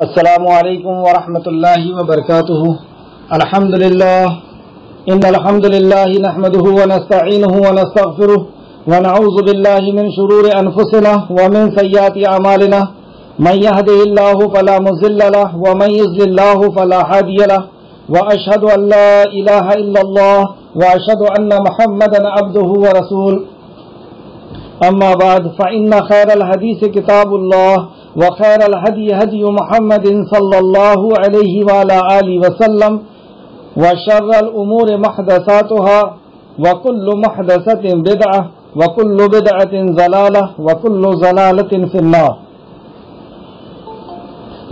السلام علیکم ورحمۃ اللہ وبرکاتہ۔ الحمد للہ ان الحمد للہ نحمده ونستعینه ونستغفره ونعوذ باللہ من شرور انفسنا ومن سیئات اعمالنا من يهده الله فلا مضل له ومن يضلل الله فلا هادي له واشهد ان لا اله الا الله واشهد ان محمدا عبده ورسوله اما بعد فان خير الحديث كتاب الله وخير الهدي هدي محمد صلى الله عليه وعلى آله وسلم وشر الأمور محدثاتها وكل محدثة بدعة وكل بدعة ضلالة وكل ضلالة في النار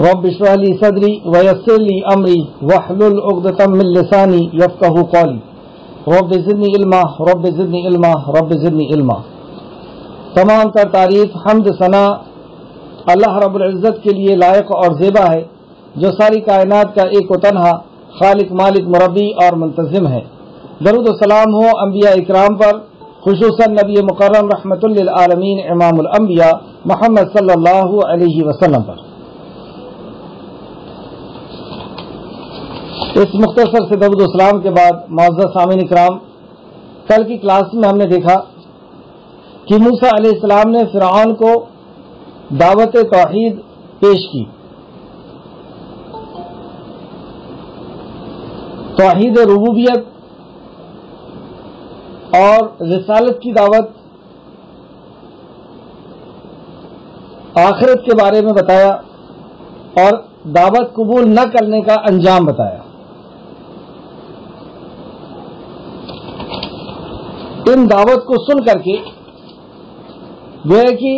رب اشرح لي صدري ويسر لي أمري واحلل عقدة من لساني يفقهوا قولي رب زدني علما رب زدني علما رب زدني علما۔ تمام تر تعریف حمد ثنا اللہ رب العزت کے لیے لائق اور زیبا ہے، جو ساری کائنات کا ایک و تنہا خالق مالک مربی اور منتظم ہے۔ درود و سلام ہو انبیاء اکرام پر، خصوصاً نبی مکرم رحمت للعالمین امام الانبیاء محمد صلی اللہ علیہ وسلم پر۔ اس مختصر سے درود و سلام کے بعد معزز سامعین اکرام، کل کی کلاس میں ہم نے دیکھا کہ موسیٰ علیہ السلام نے فرعون کو دعوت توحید پیش کی، توحید ربوبیت اور رسالت کی دعوت، آخرت کے بارے میں بتایا اور دعوت قبول نہ کرنے کا انجام بتایا۔ ان دعوت کو سن کر کے گویا کہ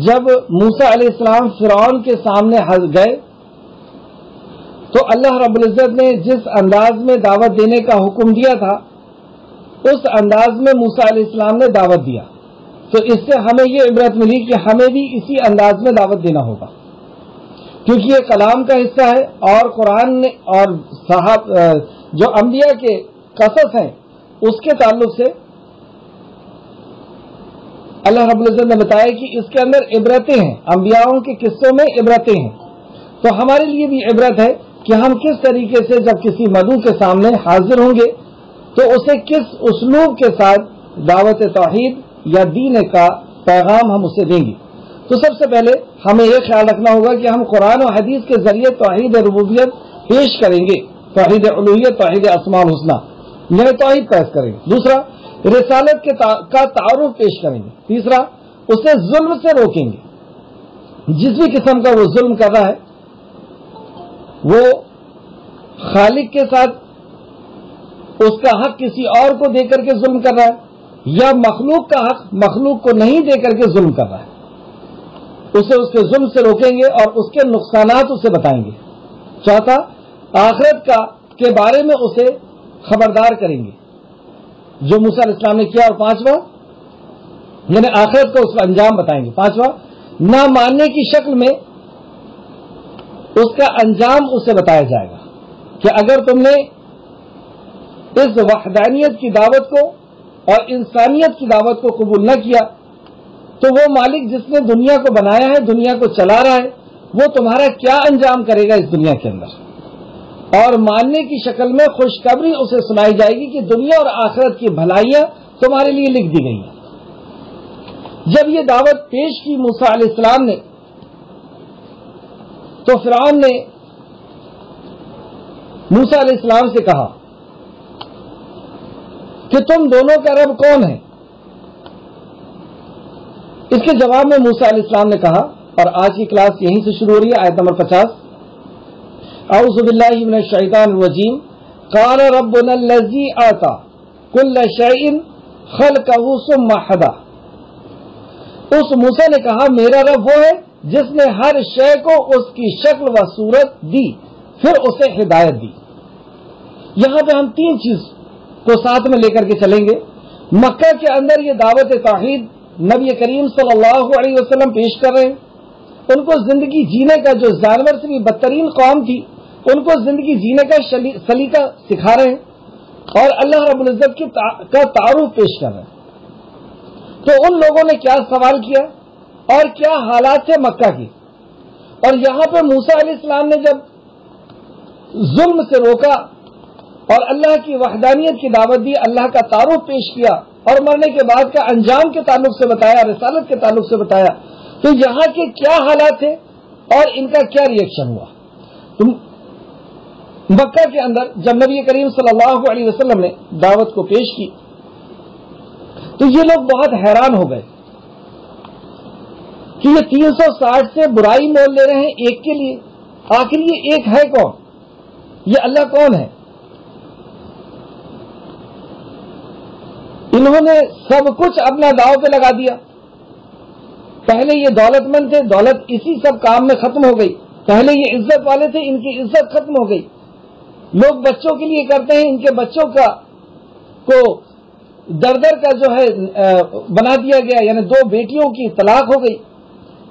جب موسیٰ علیہ السلام فرعون کے سامنے گئے تو اللہ رب العزت نے جس انداز میں دعوت دینے کا حکم دیا تھا اس انداز میں موسیٰ علیہ السلام نے دعوت دیا، تو اس سے ہمیں یہ عبرت ملی کہ ہمیں بھی اسی انداز میں دعوت دینا ہوگا، کیونکہ یہ کلام کا حصہ ہے اور قرآن نے اور جو انبیاء کے قصص ہیں اس کے تعلق سے اللہ رب العزت نے بتایا کہ اس کے اندر عبرتیں ہیں، انبیاءوں کے قصوں میں عبرتیں ہیں، تو ہمارے لیے بھی عبرت ہے کہ ہم کس طریقے سے جب کسی مدعو کے سامنے حاضر ہوں گے تو اسے کس اسلوب کے ساتھ دعوت توحید یا دین کا پیغام ہم اسے دیں گے۔ تو سب سے پہلے ہمیں یہ خیال رکھنا ہوگا کہ ہم قرآن و حدیث کے ذریعے توحید ربوبیت پیش کریں گے، توحید الوہیت، توحید اسماء الحسنی یعنی توحید پیش کریں گے۔ دوسرا، رسالت کا تعارف پیش کریں گے۔ تیسرا، اسے ظلم سے روکیں گے، جس بھی قسم کا وہ ظلم کر رہا ہے، وہ خالق کے ساتھ اس کا حق کسی اور کو دے کر کے ظلم کر رہا ہے یا مخلوق کا حق مخلوق کو نہیں دے کر کے ظلم کر رہا ہے، اسے اس کے ظلم سے روکیں گے اور اس کے نقصانات اسے بتائیں گے۔ چوتھا، آخرت کے بارے میں اسے خبردار کریں گے جو موسیٰ علیہ السلام نے کیا، اور پانچواں یعنی آخرت کو اس کا انجام بتائیں گے۔ پانچواں، نہ ماننے کی شکل میں اس کا انجام اسے بتایا جائے گا کہ اگر تم نے اس وحدانیت کی دعوت کو اور انسانیت کی دعوت کو قبول نہ کیا تو وہ مالک جس نے دنیا کو بنایا ہے، دنیا کو چلا رہا ہے، وہ تمہارا کیا انجام کرے گا اس دنیا کے اندر۔ اور ماننے کی شکل میں خوشخبری اسے سنائی جائے گی کہ دنیا اور آخرت کی بھلائیاں تمہارے لیے لکھ دی گئی ہیں۔ جب یہ دعوت پیش کی موسیٰ علیہ السلام نے تو فرعون نے موسیٰ علیہ السلام سے کہا کہ تم دونوں کا رب کون ہے؟ اس کے جواب میں موسیٰ علیہ السلام نے کہا، اور آج کی کلاس یہیں سے شروع ہو رہی ہے، آیت نمبر 50، اعوذ باللہ من الشیطان الرجیم، قال ربنا الذی آتی کل شیء خلقہ ثم ہدی۔ اس موسیٰ نے کہا میرا رب وہ ہے جس نے ہر شے کو اس کی شکل و صورت دی پھر اسے ہدایت دی۔ یہاں پہ ہم تین چیز کو ساتھ میں لے کر کے چلیں گے۔ مکہ کے اندر یہ دعوت توحید نبی کریم صلی اللہ علیہ وسلم پیش کر رہے ہیں، ان کو زندگی جینے کا، جو جانور سے بھی بدترین قوم تھی ان کو زندگی جینے کا سلیقہ سکھا رہے ہیں اور اللہ رب العزت کا تعارف پیش کر رہے ہیں۔ تو ان لوگوں نے کیا سوال کیا اور کیا حالات تھے مکہ کی، اور یہاں پہ موسیٰ علیہ السلام نے جب ظلم سے روکا اور اللہ کی وحدانیت کی دعوت دی، اللہ کا تعارف پیش کیا اور مرنے کے بعد کا انجام کے تعلق سے بتایا، رسالت کے تعلق سے بتایا، تو یہاں کے کیا حالات تھے اور ان کا کیا ری ایکشن ہوا؟ تو مکہ کے اندر جب نبی کریم صلی اللہ علیہ وسلم نے دعوت کو پیش کی تو یہ لوگ بہت حیران ہو گئے کہ یہ 360 سے برائی مول لے رہے ہیں ایک کے لیے، آخر یہ ایک ہے کون؟ یہ اللہ کون ہے؟ انہوں نے سب کچھ اپنا داؤ پہ لگا دیا۔ پہلے یہ دولت مند تھے، دولت اسی سب کام میں ختم ہو گئی۔ پہلے یہ عزت والے تھے، ان کی عزت ختم ہو گئی۔ لوگ بچوں کے لیے کرتے ہیں، ان کے بچوں کو در کا جو ہے بنا دیا گیا، یعنی 2 بیٹیوں کی طلاق ہو گئی،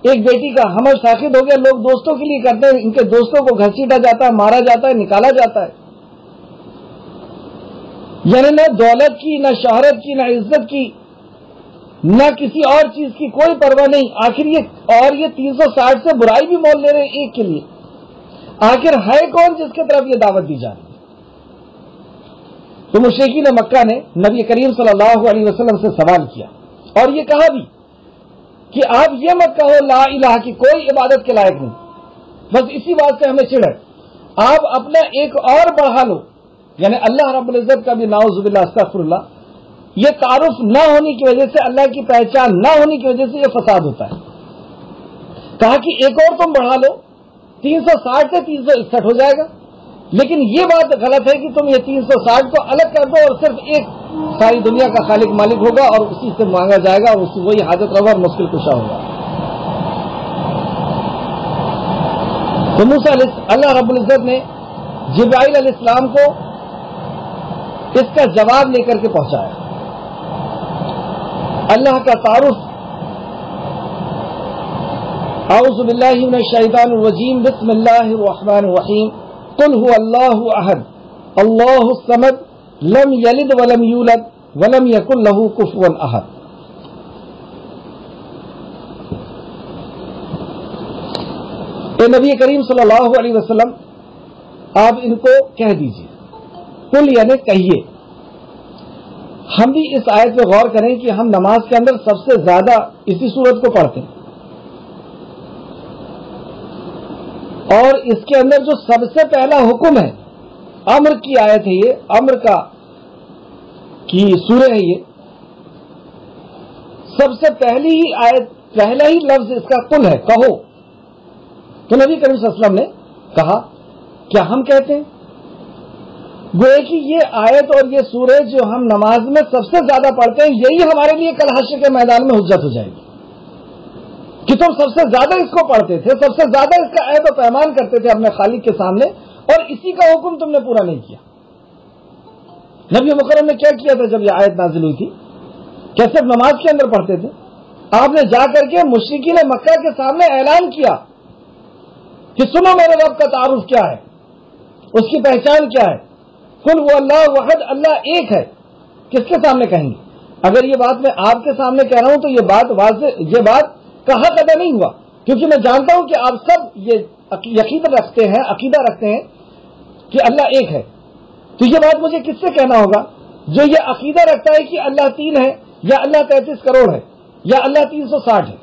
ایک بیٹی کا حمل ساخت ہو گیا۔ لوگ دوستوں کے لیے کرتے ہیں، ان کے دوستوں کو گھسیٹا جاتا ہے، مارا جاتا ہے، نکالا جاتا ہے۔ یعنی نہ دولت کی، نہ شہرت کی، نہ عزت کی، نہ کسی اور چیز کی کوئی پرواہ نہیں۔ آخر یہ 360 سے برائی بھی مول لے رہے ہیں ایک کے لیے۔ آخر ہے کون جس کی طرف یہ دعوت دی جا رہی ہے؟ تو مشرکین مکہ نے نبی کریم صلی اللہ علیہ وسلم سے سوال کیا اور یہ کہا بھی کہ آپ یہ مت کہو لا الہ کی کوئی عبادت کے لائق نہیں، بس اسی بات سے ہمیں چڑھ ہے، آپ اپنا ایک اور بڑھا لو، یعنی اللہ رب العزت کا بھی نعوذ باللہ استغفر اللہ، یہ تعارف نہ ہونے کی وجہ سے، اللہ کی پہچان نہ ہونے کی وجہ سے یہ فساد ہوتا ہے۔ کہا کہ ایک اور تم بڑھا لو، 360 سے 361 ہو جائے گا، لیکن یہ بات غلط ہے کہ تم یہ 360 کو الگ کر دو اور صرف ایک ساری دنیا کا خالق مالک ہوگا اور اسی سے مانگا جائے گا اور اس سے وہی حاجت روا اور مشکل کشا ہوگا۔ تو موسیٰ اللہ رب العزت نے جبرائیل علیہ السلام کو اس کا جواب لے کر کے پہنچایا۔ اللہ کا تعارف، اعوذ باللہ من الشیطان الرجیم، بسم اللہ الرحمن الرحیم، قل هو اللہ احد اللہ الصمد لم یلد ولم یولد ولم یکن له کفوا احد۔ اے نبی کریم صلی اللہ علیہ وسلم، آپ ان کو کہہ دیجئے، قل یعنی کہیے۔ ہم بھی اس آیت پہ غور کریں کہ ہم نماز کے اندر سب سے زیادہ اسی سورت کو پڑھتے ہیں، اور اس کے اندر جو سب سے پہلا حکم ہے، امر کی آیت ہے، یہ امر کی سورہ ہے، یہ سب سے پہلی ہی آیت، پہلا ہی لفظ اس کا قل ہے، کہو۔ تو نبی کریم صلی اللہ علیہ وسلم نے کہا، کیا ہم کہتے ہیں؟ گویا کہ یہ آیت اور یہ سورہ جو ہم نماز میں سب سے زیادہ پڑھتے ہیں، یہی ہمارے لیے کل حشر کے میدان میں حجت ہو جائے گی کہ تم سب سے زیادہ اس کو پڑھتے تھے، سب سے زیادہ اس کا عہد و پیمان کرتے تھے اپنے خالق کے سامنے، اور اسی کا حکم تم نے پورا نہیں کیا۔ نبی مکرم نے کیا کیا تھا جب یہ آیت نازل ہوئی تھی؟ کیا صرف نماز کے اندر پڑھتے تھے؟ آپ نے جا کر کے مشرکین مکہ کے سامنے اعلان کیا کہ سنو میرے رب کا تعارف کیا ہے، اس کی پہچان کیا ہے، قل هو اللہ واحد، اللہ ایک ہے۔ کس کے سامنے کہیں گے؟ اگر یہ بات میں آپ کے سامنے کہہ رہا ہوں تو یہ بات واضح، یہ بات کا حق ادا نہیں ہوا، کیونکہ میں جانتا ہوں کہ آپ سب یہ عقیدہ رکھتے ہیں کہ اللہ ایک ہے۔ تو یہ بات مجھے کس سے کہنا ہوگا؟ جو یہ عقیدہ رکھتا ہے کہ اللہ 3 ہے، یا اللہ 33 کروڑ ہے، یا اللہ 360 ہے،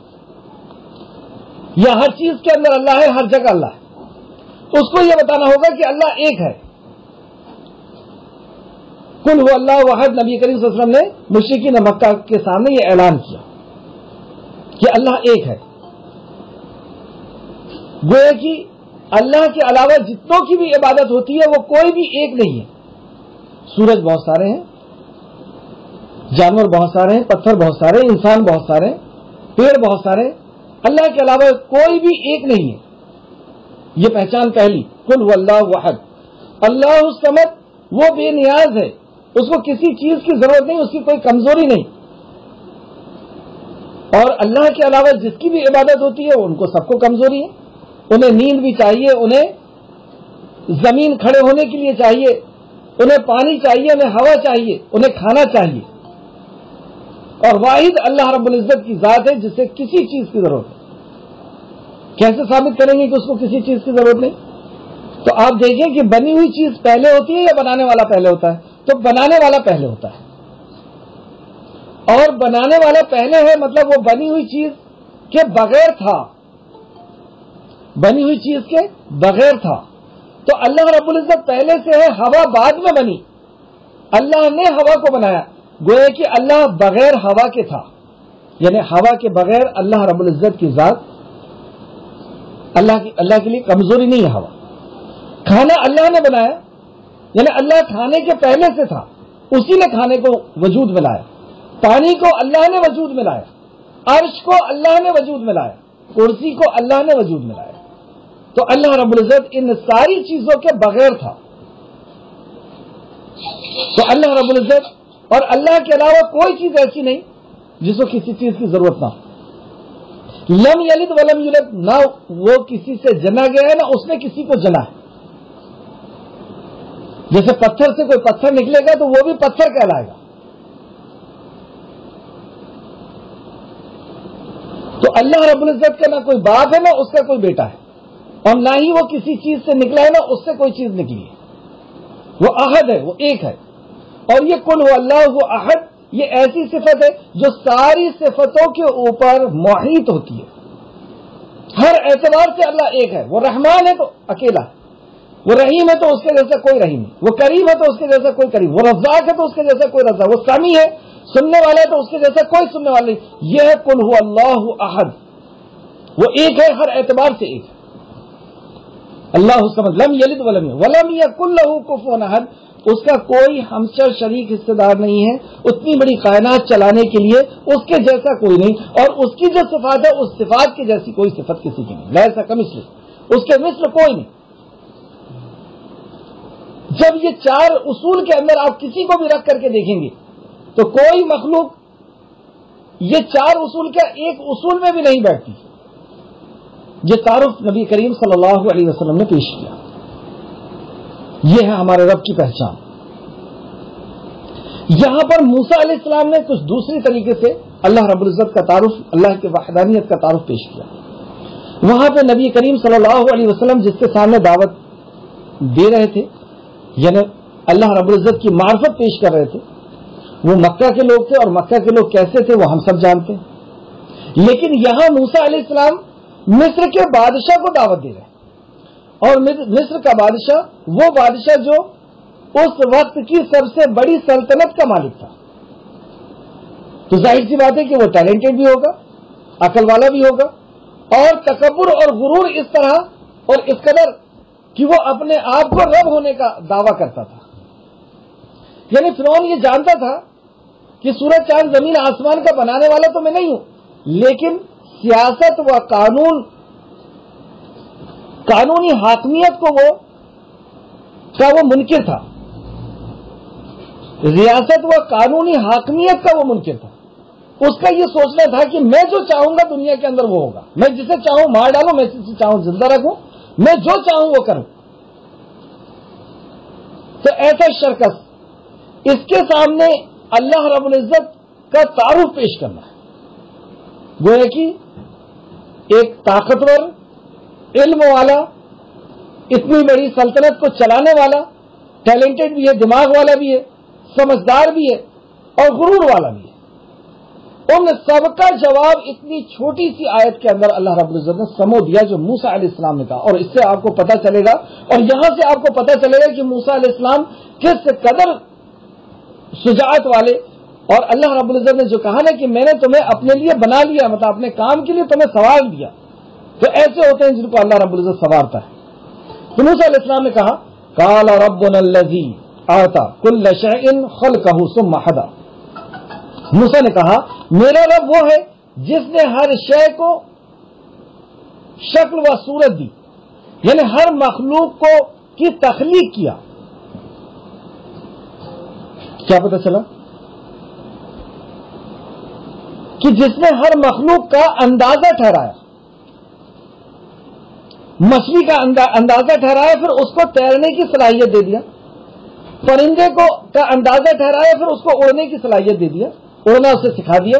یا ہر چیز کے اندر اللہ ہے، ہر جگہ اللہ ہے، اس کو یہ بتانا ہوگا کہ اللہ ایک ہے۔ قل هو اللہ واحد، نبی کریم صلی اللہ علیہ وسلم نے مشرکین مکہ کے سامنے یہ اعلان کیا کہ اللہ ایک ہے۔ گویا کہ اللہ کے علاوہ جتنوں کی بھی عبادت ہوتی ہے وہ کوئی بھی ایک نہیں ہے۔ سورج بہت سارے ہیں، جانور بہت سارے ہیں، پتھر بہت سارے ہیں، انسان بہت سارے ہیں، پیڑ بہت سارے ہیں، اللہ کے علاوہ کوئی بھی ایک نہیں ہے۔ یہ پہچان پہلی، قل هو اللہ واحد، اللہ الصمد، وہ بے نیاز ہے، اس کو کسی چیز کی ضرورت نہیں، اس کی کوئی کمزوری نہیں، اور اللہ کے علاوہ جس کی بھی عبادت ہوتی ہے ان کو سب کو کمزوری ہے، انہیں نیند بھی چاہیے، انہیں زمین کھڑے ہونے کے لیے چاہیے، انہیں پانی چاہیے، انہیں ہوا چاہیے، انہیں کھانا چاہیے، اور واحد اللہ رب العزت کی ذات ہے جسے کسی چیز کی ضرورت ہے۔ کیسے ثابت کریں گے کہ اس کو کسی چیز کی ضرورت نہیں؟ تو آپ دیکھیں کہ بنی ہوئی چیز پہلے ہوتی ہے یا بنانے والا پہلے ہوتا ہے؟ تو بنانے والا پہلے ہوتا ہے، اور بنانے والا پہلے ہے مطلب وہ بنی ہوئی چیز کے بغیر تھا، بنی ہوئی چیز کے بغیر تھا۔ تو اللہ رب العزت پہلے سے ہے، ہوا بعد میں بنی، اللہ نے ہوا کو بنایا، گویا کہ اللہ بغیر ہوا کے تھا، یعنی ہوا کے بغیر اللہ رب العزت کی ذات، اللہ کے لیے کمزوری نہیں ہے ہوا۔ کھانا اللہ نے بنایا، یعنی اللہ کھانے کے پہلے سے تھا، اسی نے کھانے کو وجود میں لایا۔ پانی کو اللہ نے وجود میں لایا، عرش کو اللہ نے وجود میں لایا، کرسی کو اللہ نے وجود میں لایا۔ تو اللہ رب العزت ان ساری چیزوں کے بغیر تھا۔ تو اللہ رب العزت اور اللہ کے علاوہ کوئی چیز ایسی نہیں جس کو کسی چیز کی ضرورت نہ ہو۔ لم یلد ولم یولد، نہ وہ کسی سے جنا گیا ہے نہ اس نے کسی کو جنا ہے۔ جیسے پتھر سے کوئی پتھر نکلے گا تو وہ بھی پتھر کہلائے گا۔ تو اللہ رب العزت کا نہ کوئی باپ ہے نہ اس کا کوئی بیٹا ہے، اور نہ ہی وہ کسی چیز سے نکلا ہے نہ اس سے کوئی چیز نکلی ہے۔ وہ احد ہے، وہ ایک ہے۔ اور یہ قل هو اللہ احد، یہ ایسی صفت ہے جو ساری صفتوں کے اوپر محیط ہوتی ہے۔ ہر اعتبار سے اللہ ایک ہے۔ وہ رحمان ہے تو اکیلا ہے، وہ رحیم ہے تو اس کے جیسا کوئی رحیم نہیں، وہ کریم ہے تو اس کے جیسا کوئی کریم، وہ رزاق ہے تو اس کے جیسا کوئی رزاق، وہ سمیع ہے سننے والا ہے تو اس کے جیسا کوئی سننے والا نہیں۔ یہ ہے قل هو اللہ احد، وہ ایک ہے، ہر اعتبار سے ایک ہے۔ اللہ الصمد لم یلد ولم یولد ولم یکن لہ کفوا احد، اس کا کوئی ہمسر شریک حصے دار نہیں ہے اتنی بڑی کائنات چلانے کے لیے، اس کے جیسا کوئی نہیں، اور اس کی جو صفات ہے اس صفات کے جیسی کوئی صفت کسی کی نہیں، لیس کمثلہ، اس کے مثل کوئی نہیں۔ جب یہ چار اصول کے اندر آپ کسی کو بھی رکھ کر کے دیکھیں گے تو کوئی مخلوق یہ چار اصول کا ایک اصول میں بھی نہیں بیٹھتی۔ یہ تعارف نبی کریم صلی اللہ علیہ وسلم نے پیش کیا۔ یہ ہے ہمارے رب کی پہچان۔ یہاں پر موسیٰ علیہ السلام نے کچھ دوسری طریقے سے اللہ رب العزت کا تعارف، اللہ کی وحدانیت کا تعارف پیش کیا۔ وہاں پہ نبی کریم صلی اللہ علیہ وسلم جس کے سامنے دعوت دے رہے تھے، یعنی اللہ رب العزت کی معرفت پیش کر رہے تھے، وہ مکہ کے لوگ تھے، اور مکہ کے لوگ کیسے تھے وہ ہم سب جانتے ہیں۔ لیکن یہاں موسیٰ علیہ السلام مصر کے بادشاہ کو دعوت دے رہے ہیں، اور مصر کا بادشاہ وہ بادشاہ جو اس وقت کی سب سے بڑی سلطنت کا مالک تھا۔ تو ظاہر سی بات ہے کہ وہ ٹیلنٹڈ بھی ہوگا، عقل والا بھی ہوگا، اور تکبر اور غرور اس طرح اور اس قدر کہ وہ اپنے آپ کو رب ہونے کا دعویٰ کرتا تھا۔ یعنی فرعون یہ جانتا تھا کہ سورج چاند زمین آسمان کا بنانے والا تو میں نہیں ہوں، لیکن سیاست و قانونی حاکمیت کو وہ منکر تھا، ریاست و قانونی حاکمیت کا وہ منکر تھا۔ اس کا یہ سوچنا تھا کہ میں جو چاہوں گا دنیا کے اندر وہ ہوگا، میں جسے چاہوں مار ڈالوں، میں جسے چاہوں زندہ رکھوں، میں جو چاہوں وہ کروں۔ تو ایسا شرکس اس کے سامنے اللہ رب العزت کا تعارف پیش کرنا ہے، گویا کہ ایک طاقتور، علم والا، اتنی بڑی سلطنت کو چلانے والا، ٹیلنٹڈ بھی ہے، دماغ والا بھی ہے، سمجھدار بھی ہے، اور غرور والا بھی ہے۔ ان سب کا جواب اتنی چھوٹی سی آیت کے اندر اللہ رب العزت نے سمو دیا جو موسیٰ علیہ السلام نے کہا۔ اور اس سے آپ کو پتہ چلے گا، اور یہاں سے آپ کو پتہ چلے گا کہ موسیٰ علیہ السلام کس قدر شجاعت والے، اور اللہ رب العزت نے جو کہا نا کہ میں نے تمہیں اپنے لیے بنا لیا، مطلب اپنے کام کے لیے تمہیں سوار دیا، تو ایسے ہوتے ہیں جن کو اللہ رب العزت سوارتا ہے۔ تو موسیٰ علیہ السلام نے کہا قال ربنا الذی اعطى كل شيء خلقه ثم هدى، موسیٰ نے کہا میرا رب وہ ہے جس نے ہر شے کو شکل و صورت دی، یعنی ہر مخلوق کو کی تخلیق کیا۔ کیا پتہ چلا کہ جس نے ہر مخلوق کا اندازہ ٹھہرایا، مچھلی کا اندازہ ٹھہرایا، پھر اس کو تیرنے کی صلاحیت دے دیا، پرندے کو کا اندازہ ٹھہرایا، پھر اس کو اڑنے کی صلاحیت دے دیا، اڑنا اسے سکھا دیا۔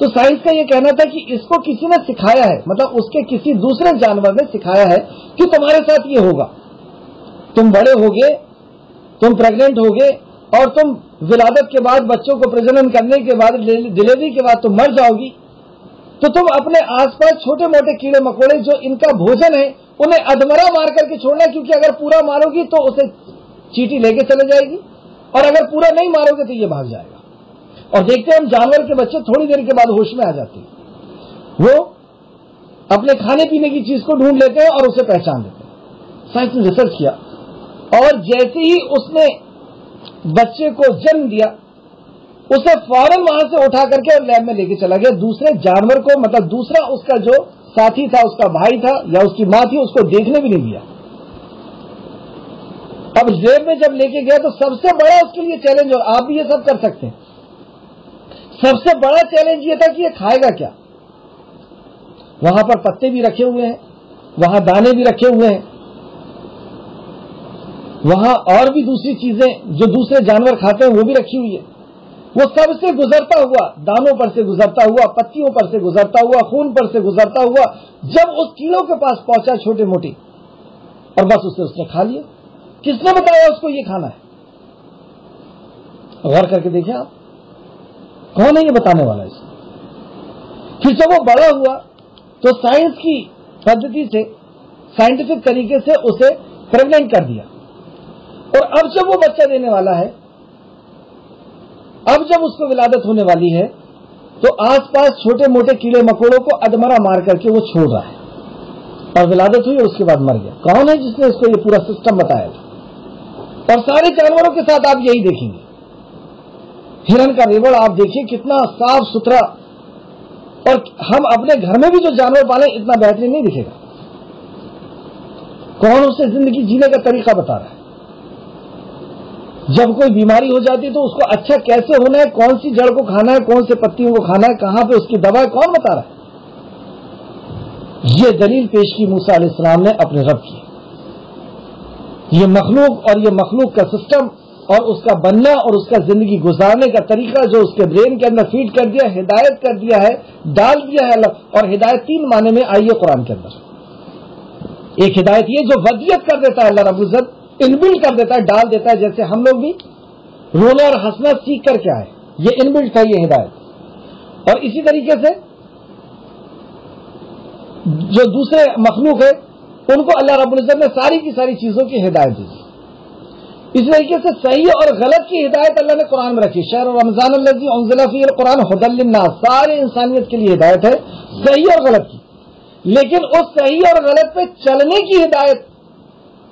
تو سائنس کا یہ کہنا تھا کہ اس کو کسی نے سکھایا ہے، مطلب اس کے کسی دوسرے جانور نے سکھایا ہے کہ تمہارے ساتھ یہ ہوگا، تم بڑے ہوگے، تم پریگننٹ ہوگے اور تم ولادت کے بعد بچوں کو پریجنن کرنے کے بعد ڈلیوری کے بعد تم مر جاؤ گی، تو تم اپنے آس پاس چھوٹے موٹے کیڑے مکوڑے جو ان کا بھوجن ہے انہیں ادمرا مار کر کے چھوڑنا، کیونکہ اگر پورا مارو گی تو اسے چیٹی لے کے چلے جائے گی اور اگر پورا نہیں مارو گے تو یہ بھاگ جائے گا۔ اور دیکھتے ہیں ہم جانور کے بچے تھوڑی دیر کے بعد ہوش میں آ جاتے ہیں، وہ اپنے کھانے پینے کی چیز کو ڈھونڈ لیتے ہیں اور اسے پہچان لیتے ہیں۔ سائنس نے ریسرچ کیا اور جیسے ہی اس نے بچے کو جنم دیا اسے فوراً وہاں سے اٹھا کر کے اور لیب میں لے کے چلا گیا، دوسرے جانور کو، مطلب دوسرا اس کا جو ساتھی تھا، اس کا بھائی تھا یا اس کی ماں تھی، اس کو دیکھنے بھی نہیں دیا۔ اب لیب میں جب لے کے گیا تو سب سے بڑا اس کے لیے چیلنج، اور آپ بھی یہ سب کر سکتے ہیں، سب سے بڑا چیلنج یہ تھا کہ یہ کھائے گا کیا۔ وہاں پر پتے بھی رکھے ہوئے ہیں، وہاں دانے بھی رکھے ہوئے ہیں، وہاں اور بھی دوسری چیزیں جو دوسرے جانور کھاتے ہیں وہ بھی رکھی ہوئی ہے۔ وہ سب سے گزرتا ہوا، دانوں پر سے گزرتا ہوا، پتیوں پر سے گزرتا ہوا، خون پر سے گزرتا ہوا، جب اس کیڑوں کے پاس پہنچا چھوٹے موٹے، اور بس اسے اس نے کھا لیا۔ کس نے بتایا اس کو یہ کھانا ہے؟ غور کر کے دیکھیں آپ، کون ہے یہ بتانے والا اس کو؟ پھر جب وہ بڑا ہوا تو سائنس کی پدھتی سے، سائنٹیفک طریقے سے اسے پریگننٹ کر دیا، اور اب جب وہ بچہ دینے والا ہے، اب جب اس کو ولادت ہونے والی ہے تو آس پاس چھوٹے موٹے کیڑے مکوڑوں کو ادمرا مار کر کے وہ چھوڑ رہا ہے، اور ولادت ہوئی اور اس کے بعد مر گیا۔ کون ہے جس نے اس کو یہ پورا سسٹم بتایا تھا؟ اور سارے جانوروں کے ساتھ آپ یہی دیکھیں گے، ہرن کا ریوڑ آپ دیکھیے کتنا صاف ستھرا، اور ہم اپنے گھر میں بھی جو جانور پالیں اتنا بہترین نہیں دکھے گا۔ کون اسے زندگی جینے کا طریقہ بتا رہا ہے؟ جب کوئی بیماری ہو جاتی ہے تو اس کو اچھا کیسے ہونا ہے، کون سی جڑ کو کھانا ہے، کون سے پتیوں کو کھانا ہے، کہاں پہ اس کی دوا ہے، کون بتا رہا ہے؟ یہ دلیل پیش کی موسیٰ علیہ السلام نے اپنے رب کی۔ یہ مخلوق اور یہ مخلوق کا سسٹم اور اس کا بننا اور اس کا زندگی گزارنے کا طریقہ جو اس کے برین کے اندر فیڈ کر دیا، ہدایت کر دیا ہے، ڈال دیا ہے اللہ۔ اور ہدایت تین معنی میں آئی ہے قرآن کے اندر۔ ایک ہدایت یہ جو ودیت کر دیتا ہے اللہ رب العزت، انبلٹ کر دیتا ہے، ڈال دیتا ہے، جیسے ہم لوگ بھی رونا اور ہنسنا سیکھ کر کے آئے، یہ انبلٹ تھا یہ ہدایت۔ اور اسی طریقے سے جو دوسرے مخلوق ہے ان کو اللہ رب العزت نے ساری کی ساری چیزوں کی ہدایت دی۔ اس طریقے سے صحیح اور غلط کی ہدایت اللہ نے قرآن میں رکھی۔ شہر رمضان الذی انزل فیہ القرآن ھدی للناس، سارے انسانیت کے لیے ہدایت ہے صحیح اور غلط کی، لیکن اس صحیح اور غلط پہ چلنے کی ہدایت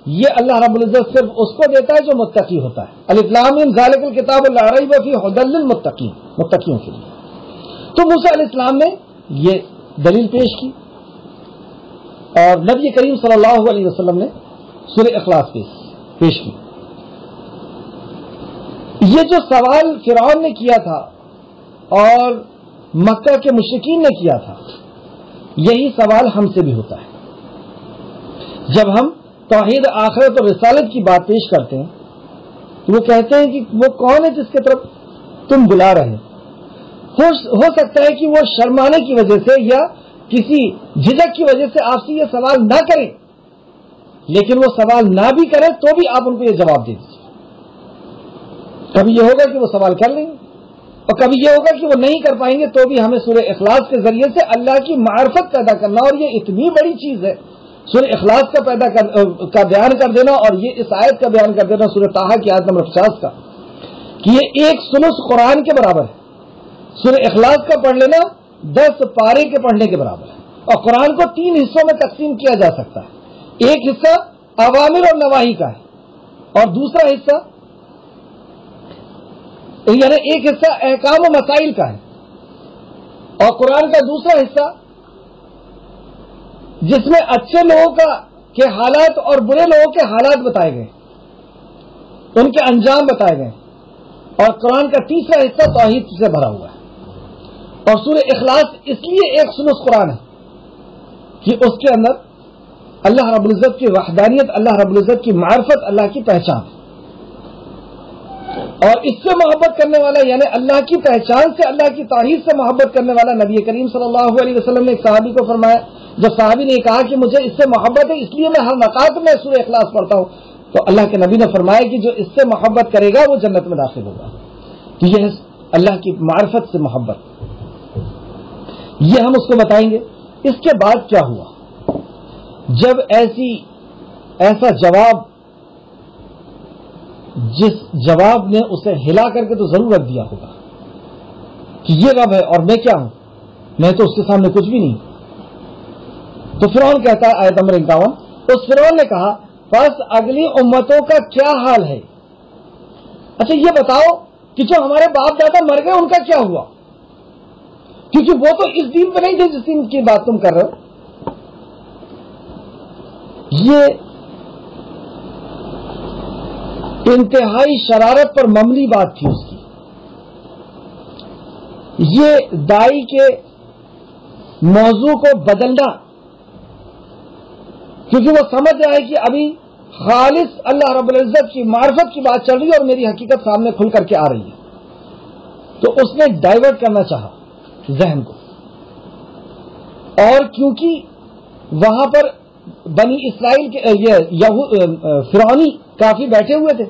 یہ اللہ رب العزت صرف اس کو دیتا ہے جو متقی ہوتا ہے۔ الف لام میم ذالک الکتاب لا ریب فیہ ھدی للمتقین، متقیوں کے لیے۔ تو موسیٰ علیہ السلام نے یہ دلیل پیش کی، اور نبی کریم صلی اللہ علیہ وسلم نے سورہ اخلاص پیش کی۔ یہ جو سوال فرعون نے کیا تھا اور مکہ کے مشرکین نے کیا تھا، یہی سوال ہم سے بھی ہوتا ہے۔ جب ہم توحید آخرت اور رسالت کی بات پیش کرتے ہیں تو وہ کہتے ہیں کہ وہ کون ہے جس کی طرف تم بلا رہے ہو سکتا ہے کہ وہ شرمانے کی وجہ سے یا کسی جھجک کی وجہ سے آپ سے یہ سوال نہ کریں، لیکن وہ سوال نہ بھی کریں تو بھی آپ ان کو یہ جواب دے دیجیے۔ کبھی یہ ہوگا کہ وہ سوال کر لیں گے اور کبھی یہ ہوگا کہ وہ نہیں کر پائیں گے، تو بھی ہمیں سورہ اخلاص کے ذریعے سے اللہ کی معرفت پیدا کرنا، اور یہ اتنی بڑی چیز ہے سورہ اخلاص کا بیان کر دینا، اور یہ اس آیت کا بیان کر دینا سورہ طٰہٰ کی آیت نمبر 50 کا، کہ یہ ایک ثلث قرآن کے برابر ہے۔ سورہ اخلاص کا پڑھ لینا 10 پارے کے پڑھنے کے برابر ہے، اور قرآن کو 3 حصوں میں تقسیم کیا جا سکتا ہے۔ ایک حصہ اوامر اور نواہی کا ہے، اور دوسرا حصہ یعنی ایک حصہ احکام و مسائل کا ہے، اور قرآن کا دوسرا حصہ جس میں اچھے لوگوں کے حالات اور برے لوگوں کے حالات بتائے گئے، ان کے انجام بتائے گئے، اور قرآن کا تیسرا حصہ توحید سے بھرا ہوا ہے۔ اور سورہ اخلاص اس لیے ایک ثلث قرآن ہے کہ اس کے اندر اللہ رب العزت کی وحدانیت، اللہ رب العزت کی معرفت، اللہ کی پہچان ہے۔ اور اس سے محبت کرنے والا یعنی اللہ کی پہچان سے، اللہ کی توحید سے محبت کرنے والا نبی کریم صلی اللہ علیہ وسلم نے ایک صحابی کو فرمایا، جب صحابی نے کہا کہ مجھے اس سے محبت ہے اس لیے میں ہر رکعت میں سورہ اخلاص پڑھتا ہوں، تو اللہ کے نبی نے فرمایا کہ جو اس سے محبت کرے گا وہ جنت میں داخل ہوگا۔ تو یہ ہے اللہ کی معرفت سے محبت، یہ ہم اس کو بتائیں گے۔ اس کے بعد کیا ہوا؟ جب ایسا جواب، جس جواب نے اسے ہلا کر کے تو ضرور رکھ دیا ہوگا کہ یہ رب ہے اور میں کیا ہوں، میں تو اس کے سامنے کچھ بھی نہیں۔ تو فرعون کہتا ہے آیت نمبر 51، اس فرعون نے کہا بس اگلی امتوں کا کیا حال ہے؟ اچھا یہ بتاؤ کہ جو ہمارے باپ دادا مر گئے ان کا کیا ہوا، کیونکہ وہ تو اس دین پہ نہیں تھے جس دین کی بات تم کر رہے ہو۔ یہ انتہائی شرارت پر مبنی بات تھی اس کی۔ یہ دائی کے موضوع کو بدلنا، کیونکہ وہ سمجھ رہا ہے کہ ابھی خالص اللہ رب العزت کی معرفت کی بات چل رہی ہے اور میری حقیقت سامنے کھل کر کے آ رہی ہے، تو اس نے ڈائیورٹ کرنا چاہا ذہن کو۔ اور کیونکہ وہاں پر بنی اسرائیل کے فرعونی کافی بیٹھے ہوئے تھے،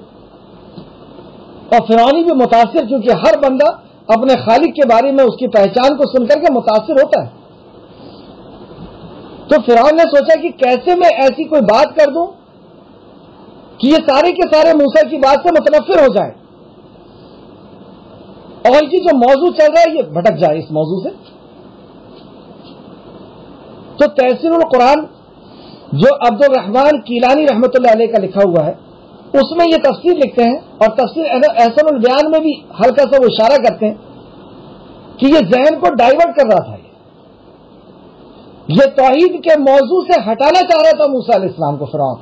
اور فرعونی بھی متاثر، کیونکہ ہر بندہ اپنے خالق کے بارے میں اس کی پہچان کو سن کر کے متاثر ہوتا ہے۔ تو فرعون نے سوچا کہ کیسے میں ایسی کوئی بات کر دوں کہ یہ سارے کے سارے موسیٰ کی بات سے متنفر ہو جائیں، اور یہ جو موضوع چل رہا ہے یہ بھٹک جائے اس موضوع سے۔ تو تفسیر القرآن جو عبد الرحمن کیلانی رحمۃ اللہ علیہ کا لکھا ہوا ہے، اس میں یہ تفسیر لکھتے ہیں، اور تفسیر احسن البیان میں بھی ہلکا سا وہ اشارہ کرتے ہیں کہ یہ ذہن کو ڈائیورٹ کر رہا تھا، یہ توحید کے موضوع سے ہٹانا چاہ رہا تھا موسیٰ علیہ السلام کو فرعون۔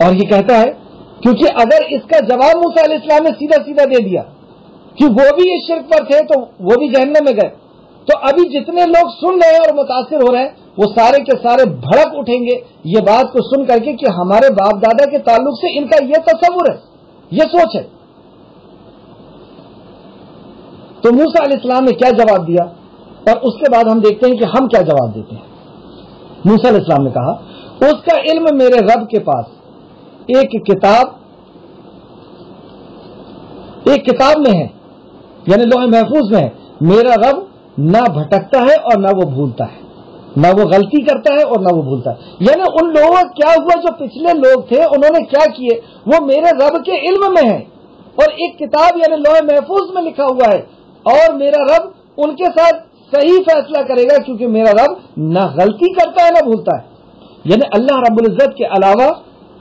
اور یہ کہتا ہے کیونکہ اگر اس کا جواب موسیٰ علیہ السلام نے سیدھا سیدھا دے دیا کہ وہ بھی اس شرک پر تھے تو وہ بھی جہنم میں گئے، تو ابھی جتنے لوگ سن رہے ہیں اور متاثر ہو رہے ہیں وہ سارے کے سارے بھڑک اٹھیں گے یہ بات کو سن کر کے کہ ہمارے باپ دادا کے تعلق سے ان کا یہ تصور ہے، یہ سوچ ہے۔ تو موسیٰ علیہ السلام نے کیا جواب دیا، اور اس کے بعد ہم دیکھتے ہیں کہ ہم کیا جواب دیتے ہیں۔ موسیٰ علیہ السلام نے کہا اس کا علم میرے رب کے پاس ایک کتاب میں ہے، یعنی لوح محفوظ میں ہے۔ میرا رب نہ بھٹکتا ہے اور نہ وہ بھولتا ہے، نہ وہ غلطی کرتا ہے اور نہ وہ بھولتا ہے۔ یعنی ان لوگوں کا کیا ہوا جو پچھلے لوگ تھے انہوں نے کیا کیے وہ میرے رب کے علم میں ہے، اور ایک کتاب یعنی لوح محفوظ میں لکھا ہوا ہے، اور میرا رب ان کے ساتھ صحیح فیصلہ کرے گا، کیونکہ میرا رب نہ غلطی کرتا ہے نہ بھولتا ہے۔ یعنی اللہ رب العزت کے علاوہ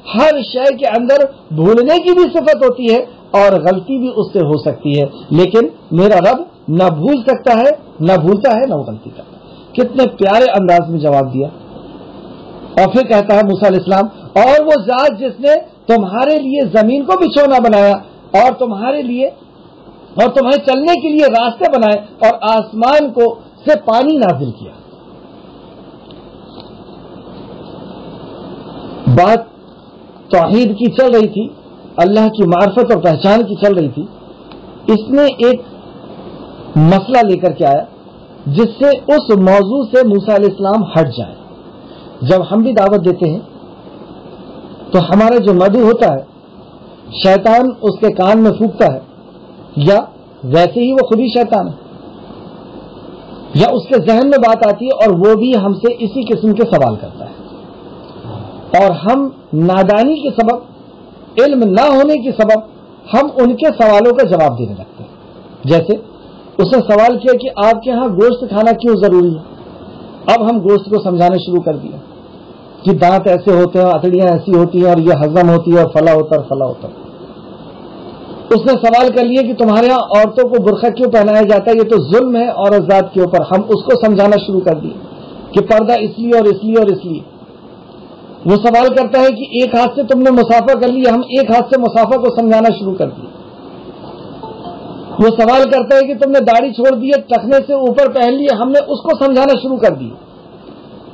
ہر شے کے اندر بھولنے کی بھی صفت ہوتی ہے اور غلطی بھی اس سے ہو سکتی ہے، لیکن میرا رب نہ بھول سکتا ہے، نہ بھولتا ہے، نہ وہ غلطی کرتا ہے۔ کتنے پیارے انداز میں جواب دیا۔ اور پھر کہتا ہے موسیٰ علیہ السلام اور وہ ذات جس نے تمہارے لیے زمین کو بچھونا بنایا اور تمہارے لیے اور تمہیں چلنے کے لیے راستے بنائے اور آسمان کو سے پانی نازل کیا۔ بات توحید کی چل رہی تھی، اللہ کی معرفت اور پہچان کی چل رہی تھی، اس نے ایک مسئلہ لے کر کے آیا جس سے اس موضوع سے موسیٰ علیہ السلام ہٹ جائے۔ جب ہم بھی دعوت دیتے ہیں تو ہمارا جو مدعو ہوتا ہے شیطان اس کے کان میں پھونکتا ہے، یا ویسے ہی وہ خود ہی شیطان ہے، یا اس کے ذہن میں بات آتی ہے اور وہ بھی ہم سے اسی قسم کے سوال کرتا ہے، اور ہم نادانی کے سبب، علم نہ ہونے کے سبب ہم ان کے سوالوں کا جواب دینے لگتے ہیں۔ جیسے اس نے سوال کیا کہ آپ کے ہاں گوشت کھانا کیوں ضروری ہے؟ اب ہم گوشت کو سمجھانا شروع کر دیا کہ دانت ایسے ہوتے ہیں، اتڑیاں ایسی ہوتی ہیں، اور یہ ہضم ہوتی ہے، اور فلاں ہوتا ہے، فلاں ہوتا ہے۔ اس نے سوال کر لیا کہ تمہارے ہاں عورتوں کو برقع کیوں پہنایا جاتا ہے، یہ تو ظلم ہے عورت ذات کے اوپر۔ ہم اس کو سمجھانا شروع کر دیے کہ پردہ اس لیے اور اس لیے اور اس لیے۔ وہ سوال کرتا ہے کہ ایک ہاتھ سے تم نے مسافہ کر لیا، ہم ایک ہاتھ سے مسافہ کو سمجھانا شروع کر دیے۔ وہ سوال کرتا ہے کہ تم نے داڑھی چھوڑ دی، ٹخنے سے اوپر پہن لیے، ہم نے اس کو سمجھانا شروع کر دی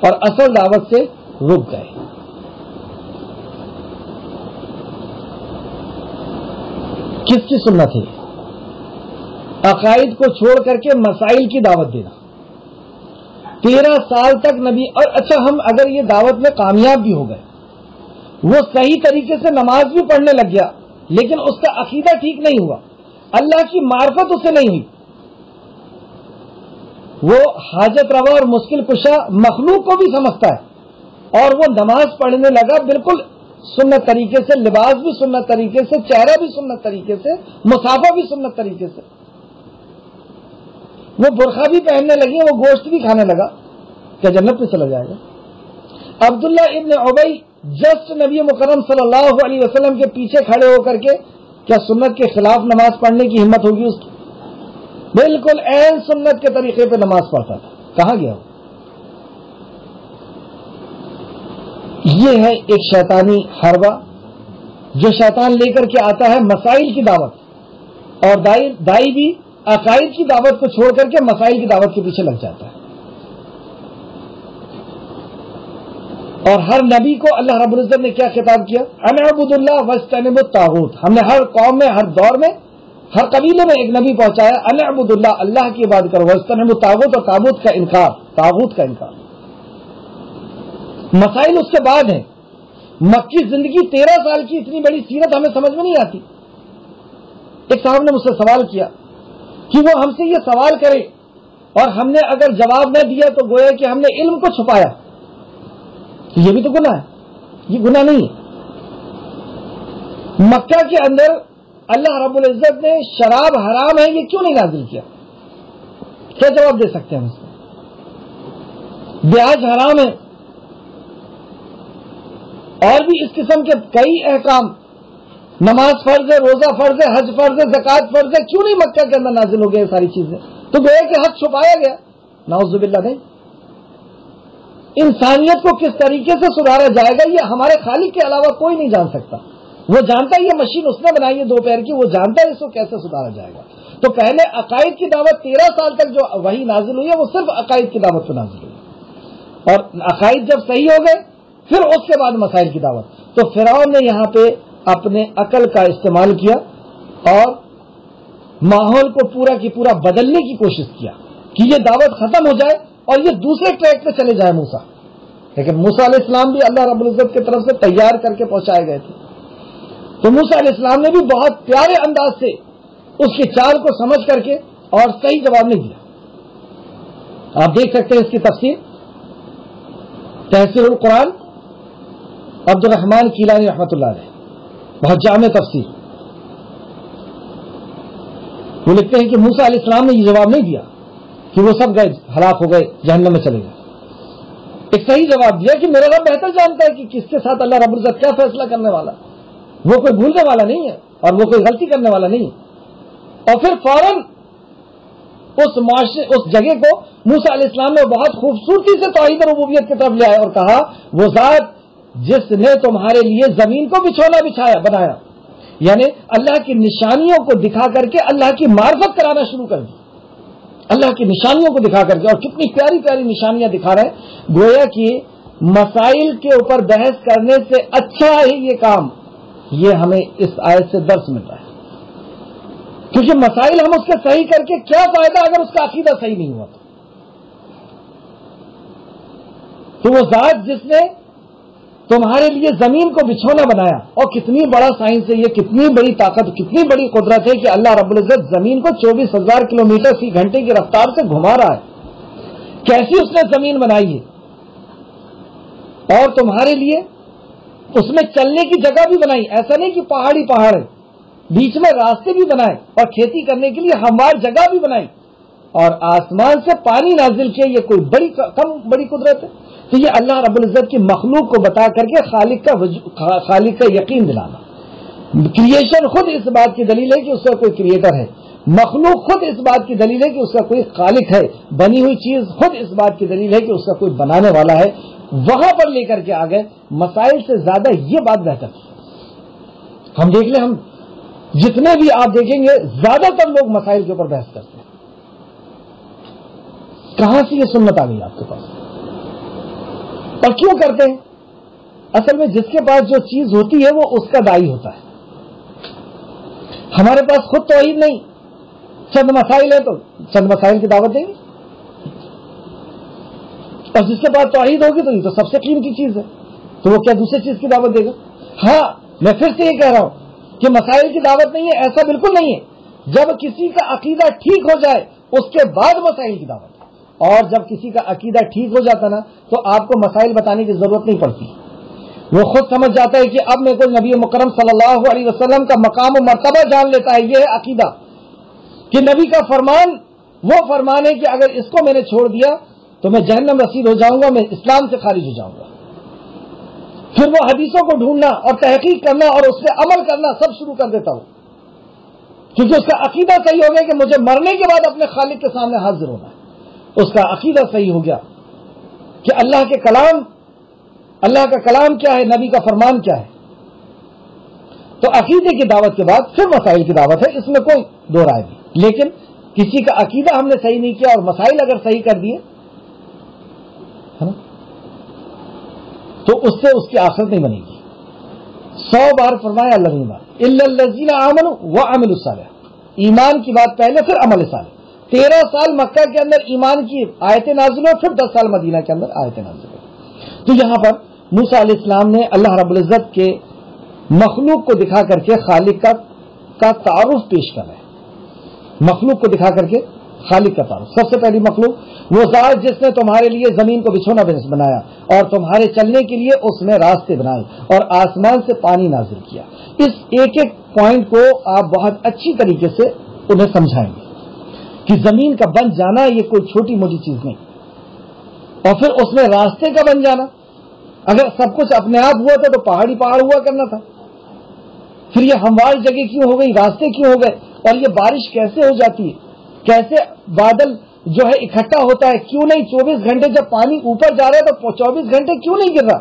اور اصل دعوت سے رک گئے۔ کس کی سنت ہے؟ عقائد کو چھوڑ کر کے مسائل کی دعوت دینا. 13 سال تک نبی. اور اچھا ہم اگر یہ دعوت میں کامیاب بھی ہو گئے, وہ صحیح طریقے سے نماز بھی پڑھنے لگ گیا, لیکن اس کا عقیدہ ٹھیک نہیں ہوا, اللہ کی معرفت اسے نہیں ہوئی, وہ حاجت روا اور مشکل کشا مخلوق کو بھی سمجھتا ہے, اور وہ نماز پڑھنے لگا بالکل سنت طریقے سے, لباس بھی سنت طریقے سے, چہرہ بھی سنت طریقے سے, مسافہ بھی سنت طریقے سے, وہ برقع بھی پہننے لگی, وہ گوشت بھی کھانے لگا, کیا جنت میں چلا جائے گا؟ عبداللہ ابن ابی جسٹ نبی مکرم صلی اللہ علیہ وسلم کے پیچھے کھڑے ہو کر کے کیا سنت کے خلاف نماز پڑھنے کی ہمت ہوگی اس کی؟ بالکل عین سنت کے طریقے پہ نماز پڑھتا تھا. کہاں گیا وہ؟ یہ ہے ایک شیطانی حربہ جو شیطان لے کر کے آتا ہے مسائل کی دعوت, اور دائی بھی عقائد کی دعوت کو چھوڑ کر کے مسائل کی دعوت کے پیچھے لگ جاتا ہے. اور ہر نبی کو اللہ رب العزت نے کیا خطاب کیا؟ ان اعبدوا اللہ واجتنبوا الطاغوت. ہم نے ہر قوم میں, ہر دور میں, ہر قبیلے میں ایک نبی پہنچایا, ان اعبدوا اللہ, اللہ کی عبادت کرو, واجتنبوا الطاغوت, اور طاغوت کا انکار, طاغوت کا انکار. مسائل اس کے بعد ہیں. مکی زندگی 13 سال کی اتنی بڑی سیرت ہمیں سمجھ میں نہیں آتی. ایک صاحب نے مجھ سے سوال کیا کہ وہ ہم سے یہ سوال کرے اور ہم نے اگر جواب نہ دیا تو گویا کہ ہم نے علم کو چھپایا. یہ بھی تو گناہ ہے, یہ گناہ نہیں ہے. مکہ کے اندر اللہ رب العزت نے شراب حرام ہے یہ کیوں نہیں نازل کیا؟ کیا جواب دے سکتے ہیں ہم اس کو؟ بیاج حرام ہے, اور بھی اس قسم کے کئی احکام, نماز فرض ہے, روزہ فرض ہے, حج فرض ہے, زکوٰۃ فرض ہے, کیوں نہیں مکہ کے اندر نازل ہو گئے یہ ساری چیزیں؟ تو گویا کہ حق چھپایا گیا. نعوذ باللہ. نہیں, انسانیت کو کس طریقے سے سدھارا جائے گا یہ ہمارے خالق کے علاوہ کوئی نہیں جان سکتا. وہ جانتا ہے یہ مشین اس نے بنائی ہے 2 پیر کی, وہ جانتا ہے اس کو کیسے سدھارا جائے گا. تو پہلے عقائد کی دعوت 13 سال تک جو وحی نازل ہوئی ہے وہ صرف عقائد کی دعوت پہ نازل ہوئی, اور عقائد جب صحیح ہو گئے پھر اس کے بعد مسائل کی دعوت. تو فرعون نے یہاں پہ اپنے عقل کا استعمال کیا اور ماحول کو پورا کی پورا بدلنے کی کوشش کیا کہ یہ دعوت ختم ہو جائے اور یہ دوسرے ٹریک پہ چلے جائے موسیٰ. لیکن موسیٰ علیہ السلام بھی اللہ رب العزت کی طرف سے تیار کر کے پہنچائے گئے تھے. تو موسیٰ علیہ السلام نے بھی بہت پیارے انداز سے اس کی چال کو سمجھ کر کے اور صحیح جواب نہیں دیا. آپ دیکھ سکتے ہیں اس کی تفسیر تحسیر القرآن عبد الرحمن کیلانی رحمۃ اللہ علیہ, بہت جامع تفسیر. وہ لکھتے ہیں کہ موسیٰ علیہ السلام نے یہ جواب نہیں دیا کہ وہ سب گئے ہلاک ہو گئے جہنم میں چلے گئے. ایک صحیح جواب دیا کہ میرا رب بہتر جانتا ہے کہ کس کے ساتھ اللہ رب العزت کیا فیصلہ کرنے والا. وہ کوئی بھولنے والا نہیں ہے اور وہ کوئی غلطی کرنے والا نہیں. اور پھر فوراً اس جگہ کو موسیٰ علیہ السلام نے بہت خوبصورتی سے توحید ربوبیت کی طرف لے آئے اور کہا وہ ذات جس نے تمہارے لیے زمین کو بچھونا بنایا, یعنی اللہ کی نشانیوں کو دکھا کر کے اللہ کی معرفت کرانا شروع کر دی. اللہ کی نشانیوں کو دکھا کر کے, اور کتنی پیاری پیاری نشانیاں دکھا رہے ہیں. گویا کہ مسائل کے اوپر بحث کرنے سے اچھا ہے یہ کام, یہ ہمیں اس آیت سے درس مل رہا ہے. کیونکہ مسائل ہم اس کے صحیح کر کے کیا فائدہ اگر اس کا عقیدہ صحیح نہیں ہوا تو وہ ذات جس نے تمہارے لیے زمین کو بچھونا بنایا, اور کتنی بڑا سائنس ہے یہ, کتنی بڑی طاقت, کتنی بڑی قدرت ہے کہ اللہ رب العزت زمین کو 24,000 کلومیٹر فی گھنٹے کی رفتار سے گھما رہا ہے. کیسی اس نے زمین بنائی ہے, اور تمہارے لیے اس میں چلنے کی جگہ بھی بنائی. ایسا نہیں کہ پہاڑی پہاڑ ہے, بیچ میں راستے بھی بنائے, اور کھیتی کرنے کے لیے ہموار جگہ بھی بنائی, اور آسمان سے پانی نازل کیا. یہ کوئی کم بڑی قدرت ہے؟ تو یہ اللہ رب العزت کی مخلوق کو بتا کر کے خالق کا یقین دلانا. کریشن خود اس بات کی دلیل ہے کہ اس کا کوئی کریٹر ہے, مخلوق خود اس بات کی دلیل ہے کہ اس کا کوئی خالق ہے, بنی ہوئی چیز خود اس بات کی دلیل ہے کہ اس کا کوئی بنانے والا ہے. وہاں پر لے کر کے آ گئے. مسائل سے زیادہ یہ بات بہتر ہے. ہم دیکھ لیں, ہم جتنے بھی آپ دیکھیں گے زیادہ تر لوگ مسائل کے اوپر بحث کرتے ہیں. کہاں سے یہ سنت آ گئی آپ کے پاس, اور کیوں کرتے ہیں؟ اصل میں جس کے پاس جو چیز ہوتی ہے وہ اس کا دائی ہوتا ہے. ہمارے پاس خود توحید نہیں، چند مسائل ہے تو چند مسائل کی دعوت دیں گے، اور جس کے بعد توحید ہوگی تو یہ تو سب سے قیمتی چیز ہے، تو وہ کیا دوسری چیز کی دعوت دے گا؟ ہاں میں پھر سے یہ کہہ رہا ہوں کہ مسائل کی دعوت نہیں ہے، ایسا بالکل نہیں ہے۔ جب کسی کا عقیدہ ٹھیک ہو جائے اس کے بعد مسائل کی دعوت ہے، اور جب کسی کا عقیدہ ٹھیک ہو جاتا نا تو آپ کو مسائل بتانے کی ضرورت نہیں پڑتی، وہ خود سمجھ جاتا ہے کہ اب میرے کو نبی مکرم صلی اللہ علیہ وسلم کا مقام و مرتبہ جان لیتا ہے۔ یہ ہے عقیدہ کہ نبی کا فرمان وہ فرمان ہے کہ اگر اس کو میں نے چھوڑ دیا تو میں جہنم رسید ہو جاؤں گا، میں اسلام سے خارج ہو جاؤں گا۔ پھر وہ حدیثوں کو ڈھونڈنا اور تحقیق کرنا اور اس پہ عمل کرنا سب شروع کر دیتا ہوں، کیونکہ اس کا عقیدہ صحیح ہو گیا کہ مجھے مرنے کے بعد اپنے خالق کے سامنے حاضر ہونا ہے۔ اس کا عقیدہ صحیح ہو گیا کہ اللہ کے کلام، اللہ کا کلام کیا ہے، نبی کا فرمان کیا ہے۔ تو عقیدے کی دعوت کے بعد پھر مسائل کی دعوت ہے، اس میں کوئی دو رائے نہیں۔ لیکن کسی کا عقیدہ ہم نے صحیح نہیں کیا اور مسائل اگر صحیح کر دیے ہے نا، تو اس سے اس کی آخرت نہیں بنے گی۔ 100 بار فرمایا اللہ نے الا الذین آمنوا وعملوا الصالحات، ایمان کی بات پہلے پھر عمل صالح۔ 13 سال مکہ کے اندر ایمان کی آیتیں نازل ہوئی، پھر 10 سال مدینہ کے اندر آیتیں نازل ہوئی۔ تو یہاں پر موسیٰ علیہ السلام نے اللہ رب العزت کے مخلوق کو دکھا کر کے خالق کا تعارف پیش کر رہے ہیں، مخلوق کو دکھا کر کے خالق کا تعارف۔ سب سے پہلی مخلوق وہ ذات جس نے تمہارے لیے زمین کو بچھونا بنایا اور تمہارے چلنے کے لیے اس میں راستے بنائے اور آسمان سے پانی نازل کیا۔ اس ایک ایک پوائنٹ کو آپ بہت اچھی طریقے سے انہیں سمجھائیں گے کہ زمین کا بن جانا یہ کوئی چھوٹی موٹی چیز نہیں، اور پھر اس میں راستے کا بن جانا۔ اگر سب کچھ اپنے آپ ہوا تھا تو پہاڑی پہاڑ ہوا کرنا تھا، پھر یہ ہموار جگہ کیوں ہو گئی، راستے کیوں ہو گئے، اور یہ بارش کیسے ہو جاتی ہے، کیسے بادل جو ہے اکٹھا ہوتا ہے، کیوں نہیں 24 گھنٹے جب پانی اوپر جا رہا ہے تو 24 گھنٹے کیوں نہیں گر رہا،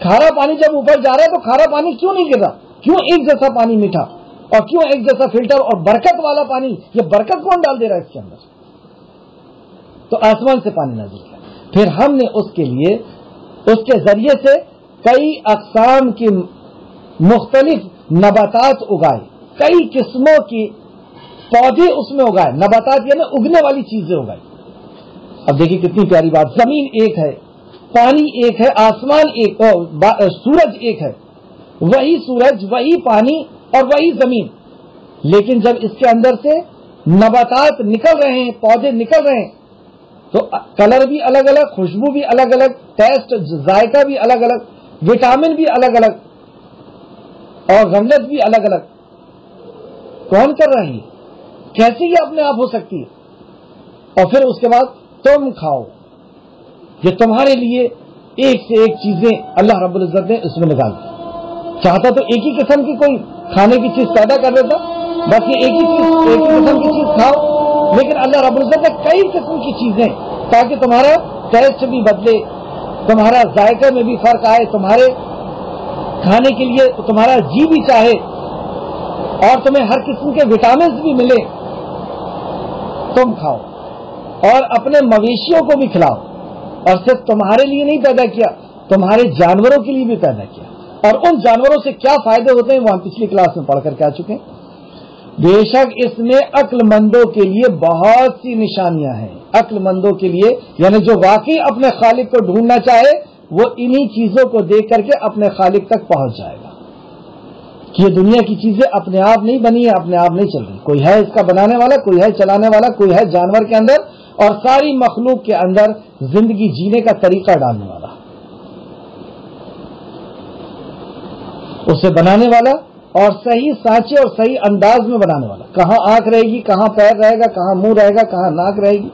کھارا پانی جب اوپر جا رہا ہے تو کھارا پانی کیوں نہیں گر رہا، کیوں ایک جیسا پانی میٹھا اور کیوں ایک جیسا فلٹر اور برکت والا پانی، یہ برکت کون ڈال دے رہا ہے اس کے اندر؟ تو آسمان سے پانی نازل کیا، پھر ہم نے اس کے لیے اس کے ذریعے سے کئی اقسام کی مختلف نباتات اگائے، کئی قسموں کی پودے اس میں اگائے، نباتات یعنی اگنے والی چیزیں اگائی۔ اب دیکھیے کتنی پیاری بات، زمین ایک ہے، پانی ایک ہے، آسمان ایک، سورج ایک ہے، وہی سورج وہی پانی اور وہی زمین، لیکن جب اس کے اندر سے نباتات نکل رہے ہیں، پودے نکل رہے ہیں تو کلر بھی الگ الگ، خوشبو بھی الگ الگ، ٹیسٹ ذائقہ بھی الگ الگ، وٹامن بھی الگ الگ اور غلظت بھی الگ الگ۔ کون کر رہا ہے؟ کیسے یہ اپنے آپ ہو سکتی ہے؟ اور پھر اس کے بعد تم کھاؤ، یہ تمہارے لیے ایک سے ایک چیزیں اللہ رب العزت نے اس میں نکال دی۔ چاہتا تو ایک ہی قسم کی کوئی کھانے کی چیز پیدا کر دیتا، بس یہ ایک ہی قسم کی چیز کھاؤ، لیکن اللہ رب العزت نے کئی قسم کی چیزیں تاکہ تمہارا ٹیسٹ بھی بدلے، تمہارا ذائقے میں بھی فرق آئے، تمہارے کھانے کے لیے تمہارا جی بھی چاہے اور تمہیں ہر قسم کے وٹامنز بھی ملے، تم کھاؤ اور اپنے مویشیوں کو بھی کھلاؤ۔ اور صرف تمہارے لیے نہیں پیدا کیا، تمہارے جانوروں کے لیے بھی پیدا کیا، اور ان جانوروں سے کیا فائدے ہوتے ہیں وہ ہم پچھلی کلاس میں پڑھ کر کے آ چکے ہیں۔ بے شک اس میں عقل مندوں کے لیے بہت سی نشانیاں ہیں، عقل مندوں کے لیے یعنی جو واقعی اپنے خالق کو ڈھونڈنا چاہے وہ انہی چیزوں کو دیکھ کر کے اپنے خالق تک پہنچ جائے گا کہ یہ دنیا کی چیزیں اپنے آپ نہیں بنی ہے، اپنے آپ نہیں چل رہی، کوئی ہے اس کا بنانے والا، کوئی ہے چلانے والا، کوئی ہے جانور کے اندر اور ساری مخلوق کے اندر زندگی جینے کا طریقہ ڈالنے والا، اسے بنانے والا اور صحیح سانچے اور صحیح انداز میں بنانے والا، کہاں آنکھ رہے گی، کہاں پیر رہے گا، کہاں منہ رہے گا، کہاں ناک رہے گی،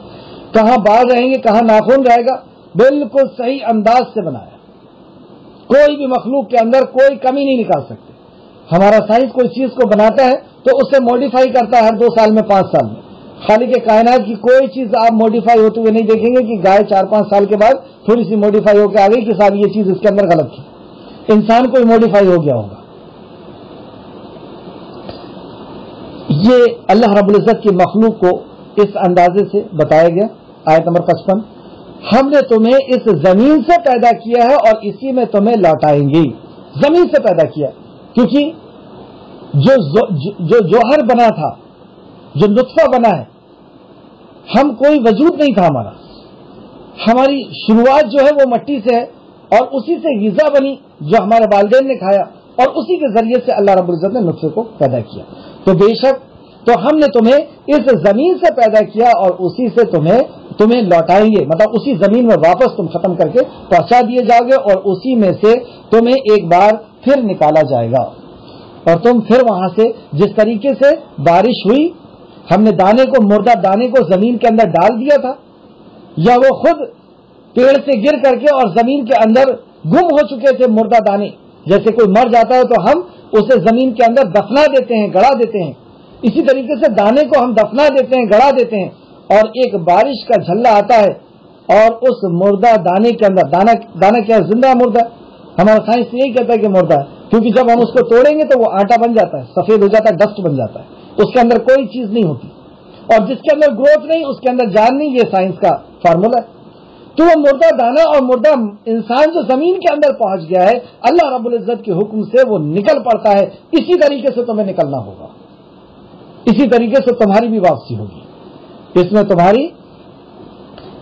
کہاں بال رہیں گے، کہاں ناخن رہے گا، بالکل صحیح انداز سے بنایا، کوئی بھی مخلوق کے اندر کوئی کمی نہیں نکال سکتے۔ ہمارا سائنس کوئی چیز کو بناتا ہے تو اسے موڈیفائی کرتا ہے ہر 2 سال میں 5 سال میں، خالق کائنات کی کوئی چیز آپ موڈیفائی ہوتے ہوئے نہیں دیکھیں گے کہ گائے 4-5 سال کے بعد تھوڑی سی موڈیفائی ہو کے آ گئی کہ صاحب یہ چیز اس کے اندر غلط تھی، انسان کوئی موڈیفائی ہو گیا ہوگا۔ یہ اللہ رب العزت کی مخلوق کو اس اندازے سے بتایا گیا۔ آیت نمبر 55، ہم نے تمہیں اس زمین سے پیدا کیا ہے اور اسی میں تمہیں لوٹائیں گے۔ زمین سے پیدا کیا کیونکہ جو جوہر بنا تھا، جو نطفہ بنا ہے، ہم کوئی وجود نہیں تھا ہمارا، ہماری شروعات جو ہے وہ مٹی سے ہے، اور اسی سے غذا بنی جو ہمارے والدین نے کھایا، اور اسی کے ذریعے سے اللہ رب العزت نے نطفے کو پیدا کیا۔ تو بے شک تو ہم نے تمہیں اس زمین سے پیدا کیا اور اسی سے تمہیں لوٹائیں گے، مطلب اسی زمین میں واپس تم ختم کر کے پہنچا دیے جاؤ گے، اور اسی میں سے تمہیں ایک بار پھر نکالا جائے گا، اور تم پھر وہاں سے جس طریقے سے بارش ہوئی، ہم نے دانے کو، مردہ دانے کو زمین کے اندر ڈال دیا تھا، یا وہ خود پیڑ سے گر کر کے اور زمین کے اندر گم ہو چکے تھے مردہ دانے، جیسے کوئی مر جاتا ہے تو ہم اسے زمین کے اندر دفنا دیتے ہیں، گڑا دیتے ہیں، اسی طریقے سے دانے کو ہم دفنا دیتے ہیں، گڑا دیتے ہیں، اور ایک بارش کا جھلا آتا ہے اور اس مردہ دانے کے اندر، دانا کیا زندہ مردہ، ہمارا سائنس یہی کہتا ہے کہ مردہ ہے، کیونکہ جب ہم اس کو توڑیں گے تو وہ آٹا بن جاتا ہے، سفید ہو جاتا ہے، ڈسٹ بن جاتا ہے، اس کے اندر کوئی چیز نہیں ہوتی، اور جس کے اندر گروتھ نہیں اس کے اندر جان نہیں، یہ سائنس کا فارمولا ہے۔ تو وہ مردہ دانا اور مردہ انسان جو زمین کے اندر پہنچ گیا ہے، اللہ رب العزت کے حکم سے وہ نکل پڑتا ہے، اسی طریقے سے تمہیں نکلنا ہوگا، اسی طریقے سے تمہاری بھی واپسی ہوگی، اس میں تمہاری،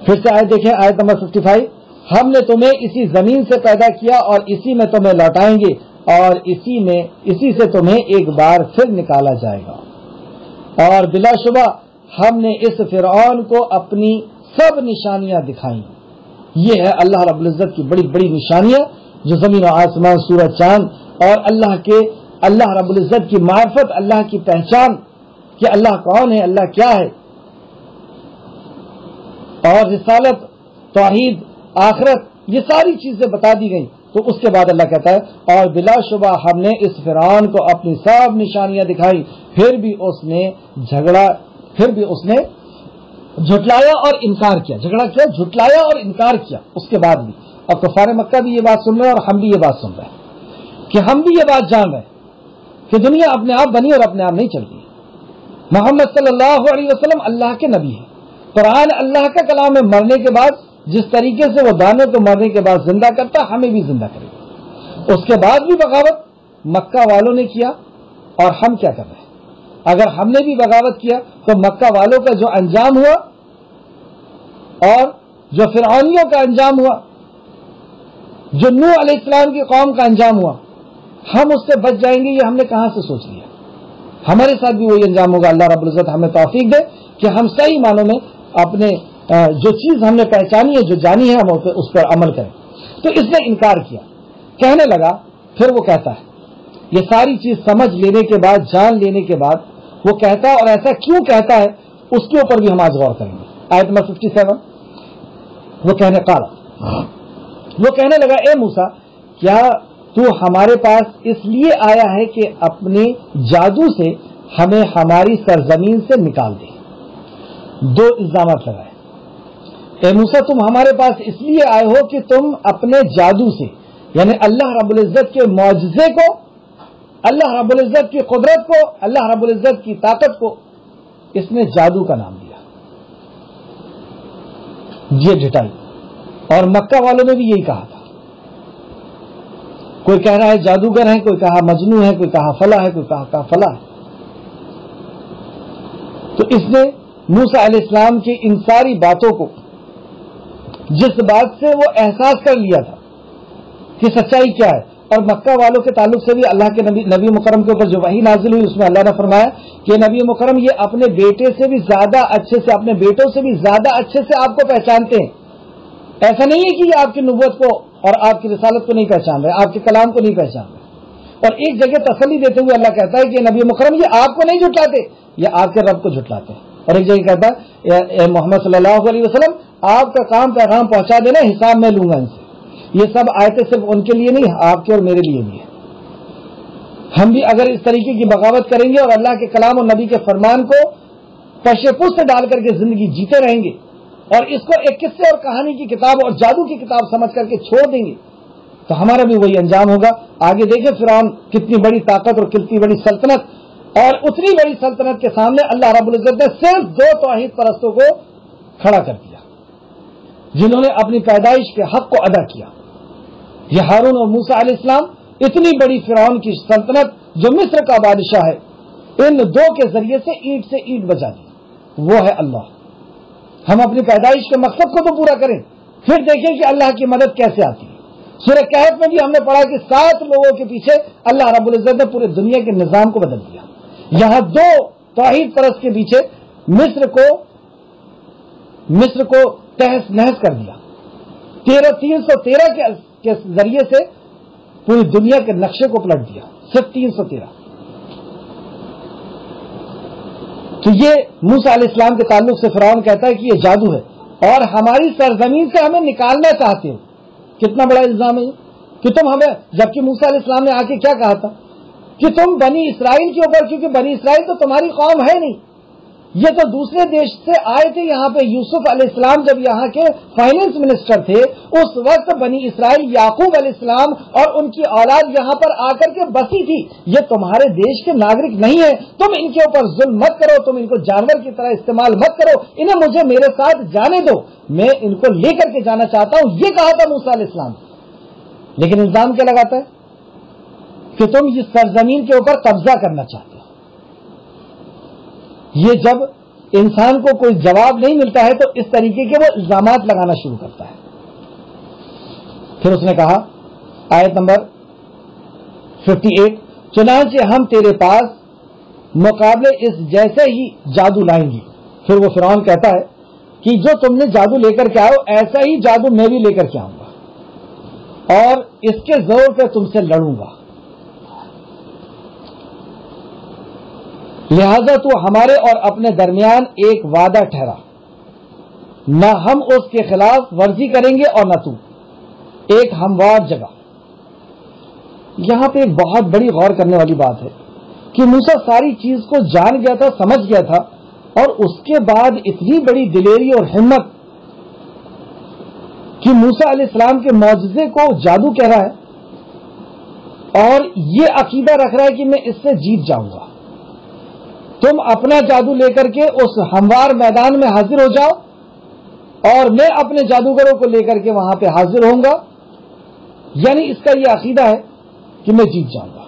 پھر سے آیت دیکھیں، آیت نمبر 55، ہم نے تمہیں اسی زمین سے پیدا کیا اور اسی میں تمہیں لوٹائیں گے، اور اسی سے تمہیں ایک بار پھر نکالا جائے گا، اور بلا شبہ ہم نے اس فرعون کو اپنی سب نشانیاں دکھائیں۔ یہ ہے اللہ رب العزت کی بڑی بڑی نشانیاں جو زمین و آسمان، سورج، چاند، اور اللہ رب العزت کی معرفت، اللہ کی پہچان کہ اللہ کون ہے، اللہ کیا ہے، اور رسالت، توحید، آخرت، یہ ساری چیزیں بتا دی گئیں۔ تو اس کے بعد اللہ کہتا ہے اور بلا شبہ ہم نے اس فرعون کو اپنی سب نشانیاں دکھائی، پھر بھی اس نے جھٹلایا اور انکار کیا، جھگڑا کیا، جھٹلایا اور انکار کیا، اس کے بعد بھی۔ اور کفار مکہ بھی یہ بات سن رہے ہیں اور ہم بھی یہ بات سن رہے ہیں کہ ہم بھی یہ بات جان رہے ہیں کہ دنیا اپنے آپ بنی اور اپنے آپ نہیں چلتی، محمد صلی اللہ علیہ وسلم اللہ کے نبی ہیں، قرآن اللہ کا کلام ہے، مرنے کے بعد جس طریقے سے وہ دانوں کو مرنے کے بعد زندہ کرتا ہمیں بھی زندہ کرے گا۔ اس کے بعد بھی بغاوت مکہ والوں نے کیا، اور ہم کیا کر رہے ہیں؟ اگر ہم نے بھی بغاوت کیا تو مکہ والوں کا جو انجام ہوا اور جو فرعونیوں کا انجام ہوا، جو نوح علیہ السلام کی قوم کا انجام ہوا، ہم اس سے بچ جائیں گے یہ ہم نے کہاں سے سوچ لیا؟ ہمارے ساتھ بھی وہی انجام ہوگا۔ اللہ رب العزت ہمیں توفیق دے کہ ہم صحیح معنوں میں اپنے جو چیز ہم نے پہچانی ہے، جو جانی ہے، ہم اس پر عمل کریں۔ تو اس نے انکار کیا، کہنے لگا، پھر وہ کہتا ہے، یہ ساری چیز سمجھ لینے کے بعد، جان لینے کے بعد وہ کہتا ہے، اور ایسا کیوں کہتا ہے اس کے اوپر بھی ہم آج غور کریں گے۔ آیت نمبر 57، وہ کہنے لگا، اے موسیٰ، کیا تو ہمارے پاس اس لیے آیا ہے کہ اپنے جادو سے ہمیں ہماری سرزمین سے نکال دے؟ دو الزامات لگائے، اے موسیٰ تم ہمارے پاس اس لیے آئے ہو کہ تم اپنے جادو سے، یعنی اللہ رب العزت کے معجزے کو، اللہ رب العزت کی قدرت کو، اللہ رب العزت کی طاقت کو، اس نے جادو کا نام دیا، یہ ڈٹائی۔ اور مکہ والوں نے بھی یہی کہا تھا، کوئی کہہ رہا ہے جادوگر ہے، کوئی کہا مجنون ہے، کوئی کہا فلاں ہے، کوئی کہا فلاں ہے۔ تو اس نے موسیٰ علیہ السلام کی ان ساری باتوں کو، جس بات سے وہ احساس کر لیا تھا کہ سچائی کیا ہے، اور مکہ والوں کے تعلق سے بھی اللہ کے نبی مکرم کے اوپر جو وحی نازل ہوئی اس میں اللہ نے فرمایا کہ نبی مکرم یہ اپنے بیٹے سے بھی زیادہ اچھے سے، اپنے بیٹوں سے بھی زیادہ اچھے سے آپ کو پہچانتے ہیں۔ ایسا نہیں ہے کہ یہ آپ کی نبوت کو اور آپ کی رسالت کو نہیں پہچان رہے، آپ کے کلام کو نہیں پہچان رہے۔ اور ایک جگہ تسلی دیتے ہوئے اللہ کہتا ہے کہ نبی مکرم یہ آپ کو نہیں جھٹلاتے، یہ آپ کے رب کو جھٹلاتے ہیں۔ اور ایک جگہ کہتا ہے اے محمد صلی اللہ علیہ وسلم آپ کا کام پیغام پہنچا دینا، حساب میں لوں گا ان سے۔ یہ سب آیتیں صرف ان کے لیے نہیں، آپ کے اور میرے لیے بھی ہے۔ ہم بھی اگر اس طریقے کی بغاوت کریں گے اور اللہ کے کلام اور نبی کے فرمان کو پشے پشت ڈال کر کے زندگی جیتے رہیں گے اور اس کو ایک قصے اور کہانی کی کتاب اور جادو کی کتاب سمجھ کر کے چھوڑ دیں گے تو ہمارا بھی وہی انجام ہوگا۔ آگے دیکھیں فرعون کتنی بڑی طاقت اور کتنی بڑی سلطنت، اور اتنی بڑی سلطنت کے سامنے اللہ رب العزت نے صرف دو توحید پرستوں کو کھڑا کر دیا جنہوں نے اپنی پیدائش کے حق کو ادا کیا، یہ ہارون اور موسیٰ علیہ السلام۔ اتنی بڑی فرعون کی سلطنت جو مصر کا بادشاہ ہے، ان دو کے ذریعے سے اینٹ سے اینٹ بچا دی، وہ ہے اللہ۔ ہم اپنی پیدائش کے مقصد کو تو پورا کریں، پھر دیکھیں کہ اللہ کی مدد کیسے آتی ہے۔ سورہ کہف میں بھی ہم نے پڑھا کہ 7 لوگوں کے پیچھے اللہ رب العزت نے پورے دنیا کے نظام کو بدل دیا۔ یہاں 2 توحید پرست کے پیچھے مصر کو تہس نہس کر دیا۔ 313 کے ذریعے سے پوری دنیا کے نقشے کو پلٹ دیا، صرف 313۔ تو یہ موسیٰ علیہ السلام کے تعلق سے فرعون کہتا ہے کہ یہ جادو ہے اور ہماری سرزمین سے ہمیں نکالنا چاہتے ہو۔ کتنا بڑا الزام ہے کہ تم ہمیں، جبکہ موسیٰ علیہ السلام نے آ کے کیا کہا تھا کہ تم بنی اسرائیل کے اوپر، کیونکہ بنی اسرائیل تو تمہاری قوم ہے نہیں، یہ تو دوسرے دیش سے آئے تھے یہاں پہ۔ یوسف علیہ السلام جب یہاں کے فائنینس منسٹر تھے، اس وقت بنی اسرائیل یعقوب علیہ السلام اور ان کی اولاد یہاں پر آ کر کے بسی تھی۔ یہ تمہارے دیش کے ناگرک نہیں ہے، تم ان کے اوپر ظلم مت کرو، تم ان کو جانور کی طرح استعمال مت کرو، انہیں مجھے میرے ساتھ جانے دو، میں ان کو لے کر کے جانا چاہتا ہوں، یہ کہا تھا موسیٰ علیہ السلام۔ لیکن الزام کیا لگاتا ہے کہ تم اس سرزمین کے اوپر قبضہ کرنا چاہتے ہو۔ یہ جب انسان کو کوئی جواب نہیں ملتا ہے تو اس طریقے کے وہ الزامات لگانا شروع کرتا ہے۔ پھر اس نے کہا، آیت نمبر 58، چنانچہ ہم تیرے پاس مقابلے اس جیسے ہی جادو لائیں گے۔ پھر وہ فرعون کہتا ہے کہ جو تم نے جادو لے کر کے آؤ، ایسا ہی جادو میں بھی لے کر کے آؤں گا اور اس کے زور پہ تم سے لڑوں گا، لہذا تو ہمارے اور اپنے درمیان ایک وعدہ ٹھہرا، نہ ہم اس کے خلاف ورزی کریں گے اور نہ تو، ایک ہموار جگہ۔ یہاں پہ ایک بہت بڑی غور کرنے والی بات ہے کہ موسیٰ ساری چیز کو جان گیا تھا، سمجھ گیا تھا، اور اس کے بعد اتنی بڑی دلیری اور ہمت کہ موسیٰ علیہ السلام کے معجزے کو جادو کہہ رہا ہے اور یہ عقیدہ رکھ رہا ہے کہ میں اس سے جیت جاؤں گا۔ تم اپنا جادو لے کر کے اس ہموار میدان میں حاضر ہو جاؤ اور میں اپنے جادوگروں کو لے کر کے وہاں پہ حاضر ہوں گا، یعنی اس کا یہ عقیدہ ہے کہ میں جیت جاؤں گا۔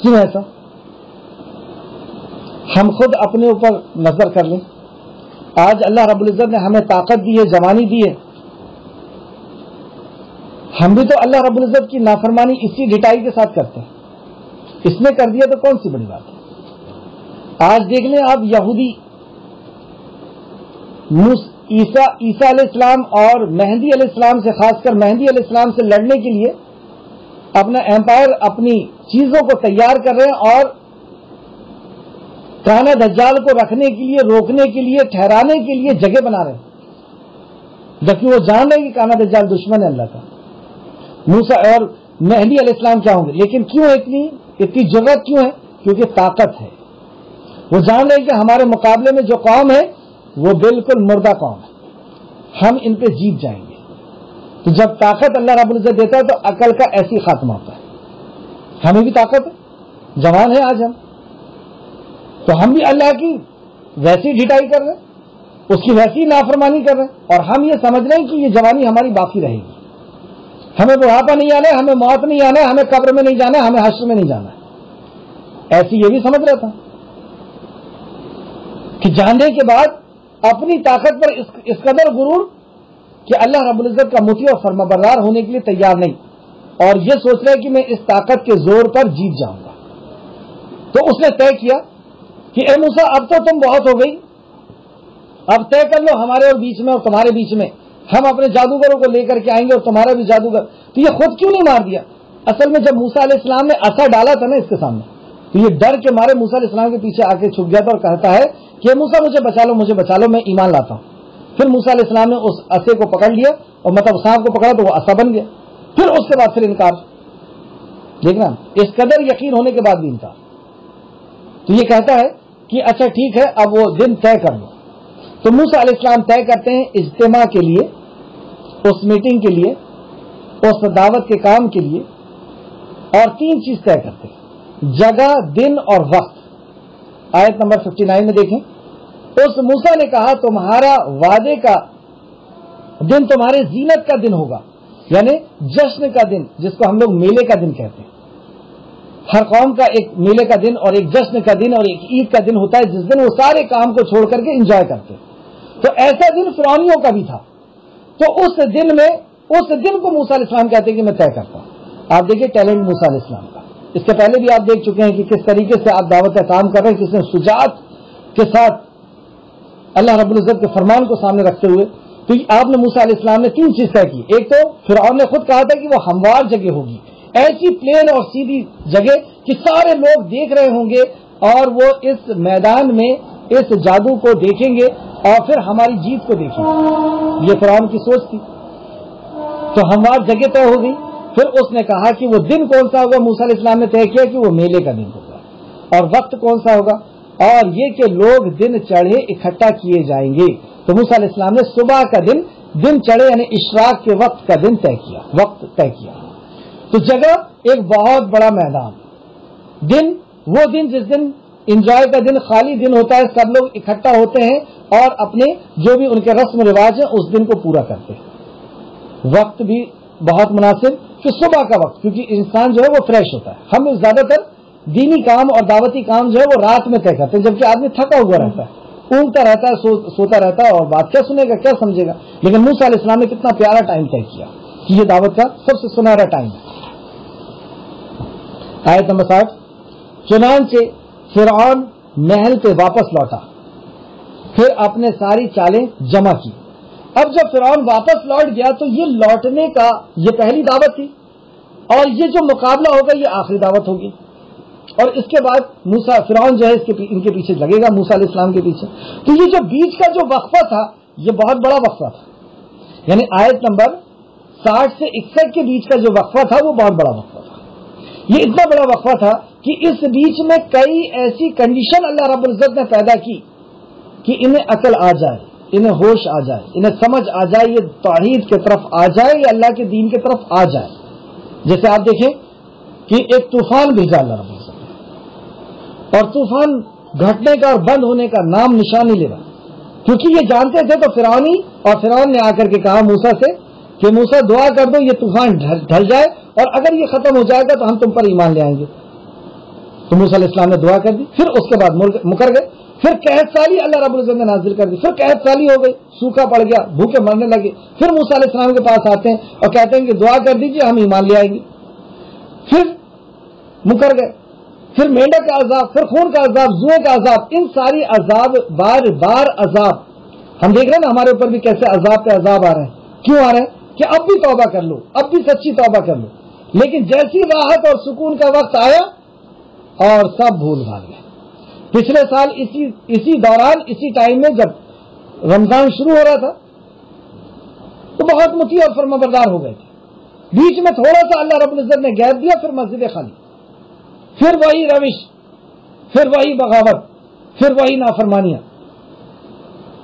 کیوں ایسا؟ ہم خود اپنے اوپر نظر کر لیں۔ آج اللہ رب العزت نے ہمیں طاقت دی ہے، جوانی دی ہے، ہم بھی تو اللہ رب العزت کی نافرمانی اسی ڈٹائی کے ساتھ کرتے ہیں۔ اس نے کر دیا تو کون سی بڑی بات ہے؟ آج دیکھ لیں آپ، یہودی عیسیٰ علیہ السلام اور مہدی علیہ السلام سے، خاص کر مہدی علیہ السلام سے لڑنے کے لیے اپنا ایمپائر، اپنی چیزوں کو تیار کر رہے ہیں اور کانا دجال کو رکھنے کے لیے، روکنے کے لیے، ٹھہرانے کے لیے جگہ بنا رہے ہیں، جبکہ وہ جان رہے ہیں کہ کانا دجال دشمن ہے اللہ کا۔ موسیٰ اور مہدی علیہ السلام کیا ہوں گے؟ لیکن کیوں اتنی جرأت کیوں ہے؟ کیونکہ طاقت ہے۔ وہ جان رہے ہیں کہ ہمارے مقابلے میں جو قوم ہے وہ بالکل مردہ قوم ہے، ہم ان پہ جیت جائیں گے۔ تو جب طاقت اللہ رب العزت دیتا ہے تو عقل کا ایسی خاتمہ ہوتا ہے۔ ہمیں بھی طاقت ہے، جوان ہے آج ہم، تو ہم بھی اللہ کی ویسی ڈھٹائی کر رہے ہیں، اس کی ویسی نافرمانی کر رہے ہیں، اور ہم یہ سمجھ رہے ہیں کہ یہ جوانی ہماری باقی رہے گی، ہمیں بڑھاپا نہیں آنا ہے، ہمیں موت نہیں آنا ہے، ہمیں قبر میں نہیں جانا ہے، ہمیں حشر میں نہیں جانا ہے۔ ایسی یہ بھی سمجھ رہا تھا کہ جاننے کے بعد اپنی طاقت پر اس قدر غرور کہ اللہ رب العزت کا مطیع اور فرمانبردار ہونے کے لیے تیار نہیں، اور یہ سوچ رہے کہ میں اس طاقت کے زور پر جیت جاؤں گا۔ تو اس نے طے کیا کہ اے موسیٰ، اب تو تم بہت ہو گئی، اب طے کر لو ہمارے اور بیچ میں اور تمہارے بیچ میں، ہم اپنے جادوگروں کو لے کر کے آئیں گے اور تمہارا بھی جادوگر۔ تو یہ خود کیوں نہیں مار دیا؟ اصل میں جب موسیٰ علیہ السلام نے عصا ڈالا تھا نا اس کے سامنے، تو یہ ڈر کے مارے موسیٰ علیہ السلام کے پیچھے آ کے چھپ گیا تھا اور کہتا ہے کہ موسیٰ مجھے بچا لو، مجھے بچا لو، میں ایمان لاتا ہوں۔ پھر موسیٰ علیہ السلام نے اس عصے کو پکڑ لیا اور مطلب سانپ کو پکڑا تو وہ عصا بن گیا۔ پھر اس کے بعد پھر انکار، دیکھنا اس قدر یقین ہونے کے بعد بھی انکار۔ تو یہ کہتا ہے کہ اچھا ٹھیک ہے، اب وہ دن طے کر لو۔ تو موسیٰ علیہ السلام طے کرتے ہیں اجتماع کے لیے، اس میٹنگ کے لیے، اس دعوت کے کام کے لیے، اور 3 چیز طے کرتے ہیں: جگہ، دن اور وقت۔ آیت نمبر 59 میں دیکھیں، اس موسیٰ نے کہا تمہارا وعدے کا دن تمہارے زینت کا دن ہوگا، یعنی جشن کا دن، جس کو ہم لوگ میلے کا دن کہتے ہیں۔ ہر قوم کا ایک میلے کا دن اور ایک جشن کا دن اور ایک عید کا دن ہوتا ہے جس دن وہ سارے کام کو چھوڑ کر کے انجوائے کرتے. تو ایسا دن فرعونیوں کا بھی تھا. تو اس دن کو موسیٰ علیہ السلام کہتے ہیں کہ میں طے کرتا ہوں. آپ دیکھیے ٹیلنٹ موسیٰ علیہ السلام کا. اس سے پہلے بھی آپ دیکھ چکے ہیں کہ کس طریقے سے آپ دعوت کا کام کر رہے ہیں, کس نے شجاعت کے ساتھ اللہ رب العزت کے فرمان کو سامنے رکھتے ہوئے. تو آپ نے موسیٰ علیہ السلام نے 3 چیز طے کی. ایک تو فرعون نے خود کہا تھا کہ وہ ہموار جگہ ہوگی, ایسی پلین اور سیدھی جگہ کہ سارے لوگ دیکھ رہے ہوں گے اور وہ اس میدان میں اس جادو کو دیکھیں گے اور پھر ہماری جیت کو دیکھیں گے. یہ فرعون کی سوچ تھی. تو ہموار جگہ طے ہو گئی. پھر اس نے کہا کہ وہ دن کون سا ہوگا. موسیٰ علیہ السلام نے طے کیا کہ وہ میلے کا دن ہوگا. اور وقت کون سا ہوگا, اور یہ کہ لوگ دن چڑھے اکٹھا کیے جائیں گے. تو موسیٰ علیہ السلام نے صبح کا دن چڑھے یعنی اشراق کے وقت کا دن طے کیا, وقت طے کیا. تو جگہ ایک بہت بڑا میدان, دن وہ دن جس دن انجوائے کا دن, خالی دن ہوتا ہے, سب لوگ اکٹھا ہوتے ہیں اور اپنے جو بھی ان کے رسم و رواج ہیں اس دن کو پورا کرتے ہیں. وقت بھی بہت مناسب کہ صبح کا وقت, کیونکہ انسان جو ہے وہ فریش ہوتا ہے. ہم لوگ زیادہ تر دینی کام اور دعوتی کام جو ہے وہ رات میں طے کرتے ہیں, جبکہ آدمی تھکا ہوا رہتا ہے, اونگتا رہتا ہے, سوتا رہتا ہے, اور بات کیا سنے گا, کیا سمجھے گا. لیکن موسیٰ علیہ السلام نے کتنا پیارا ٹائم طے کیا کہ یہ دعوت کا سب سے سنہرا ٹائم ہے. آیت نمبر 60. چنانچہ فرعون محل پہ واپس لوٹا, پھر اپنے ساری چالیں جمع کی. اب جب فرعون واپس لوٹ گیا تو یہ لوٹنے کا یہ پہلی دعوت تھی, اور یہ جو مقابلہ ہوگا یہ آخری دعوت ہوگی. اور اس کے بعد فرعون جو ہے ان کے پیچھے لگے گا, موسیٰ علیہ السلام کے پیچھے. تو یہ جو بیچ کا جو وقفہ تھا یہ بہت بڑا وقفہ تھا. یعنی آیت نمبر 60 سے 61 کے بیچ کا جو وقفہ تھا وہ بہت بڑا وقفہ تھا. یہ اتنا بڑا وقفہ تھا کہ اس بیچ میں کئی ایسی کنڈیشن اللہ رب العزت نے پیدا کی کہ انہیں عقل آ جائے, انہیں ہوش آ جائے, انہیں سمجھ آ جائے, یہ توحید کی طرف آ جائے, یا اللہ کے دین کی طرف آ جائے. جیسے آپ دیکھیں کہ ایک طوفان بھیجا اللہ رب العزت نے, اور طوفان گھٹنے کا اور بند ہونے کا نام نشان نہیں لے رہا, کیونکہ یہ جانتے تھے. تو فرعون نے آ کر کے کہا موسیٰ سے کہ موسیٰ دعا کر دو یہ طوفان ڈھل جائے, اور اگر یہ ختم ہو جائے گا تو ہم تم پر ایمان لے آئیں گے. تو موسیٰ علیہ السلام نے دعا کر دی. پھر اس کے بعد مکر گئے. پھر قحط سالی اللہ رب العزت نے نازل کر دی. پھر قحط سالی ہو گئی, سوکھا پڑ گیا, بھوکے مرنے لگے. پھر موسیٰ علیہ السلام کے پاس آتے ہیں اور کہتے ہیں کہ دعا کر دیجیے ہم ایمان لے آئیں گے. پھر مکر گئے. پھر مینڈک کا عذاب, پھر خون کا عذاب, زوئے کا عذاب. ان ساری عذاب, بار بار عذاب. ہم دیکھ رہے ہیں نا ہمارے اوپر بھی کیسے عذاب پہ عذاب آ رہے ہیں. کیوں آ رہے ہیں؟ کہ اب بھی توبہ کر لو, اب بھی سچی توبہ کر لو. لیکن جیسی راحت اور سکون کا وقت آیا اور سب بھول بھال گئے. پچھلے سال اسی دوران اسی ٹائم میں جب رمضان شروع ہو رہا تھا تو بہت مطیع اور فرمانبردار ہو گئے تھے. بیچ میں تھوڑا سا اللہ رب العزت نے گیپ دیا, پھر مسجد خالی, پھر وہی روش, پھر وہی بغاوت, پھر وہی نافرمانیاں.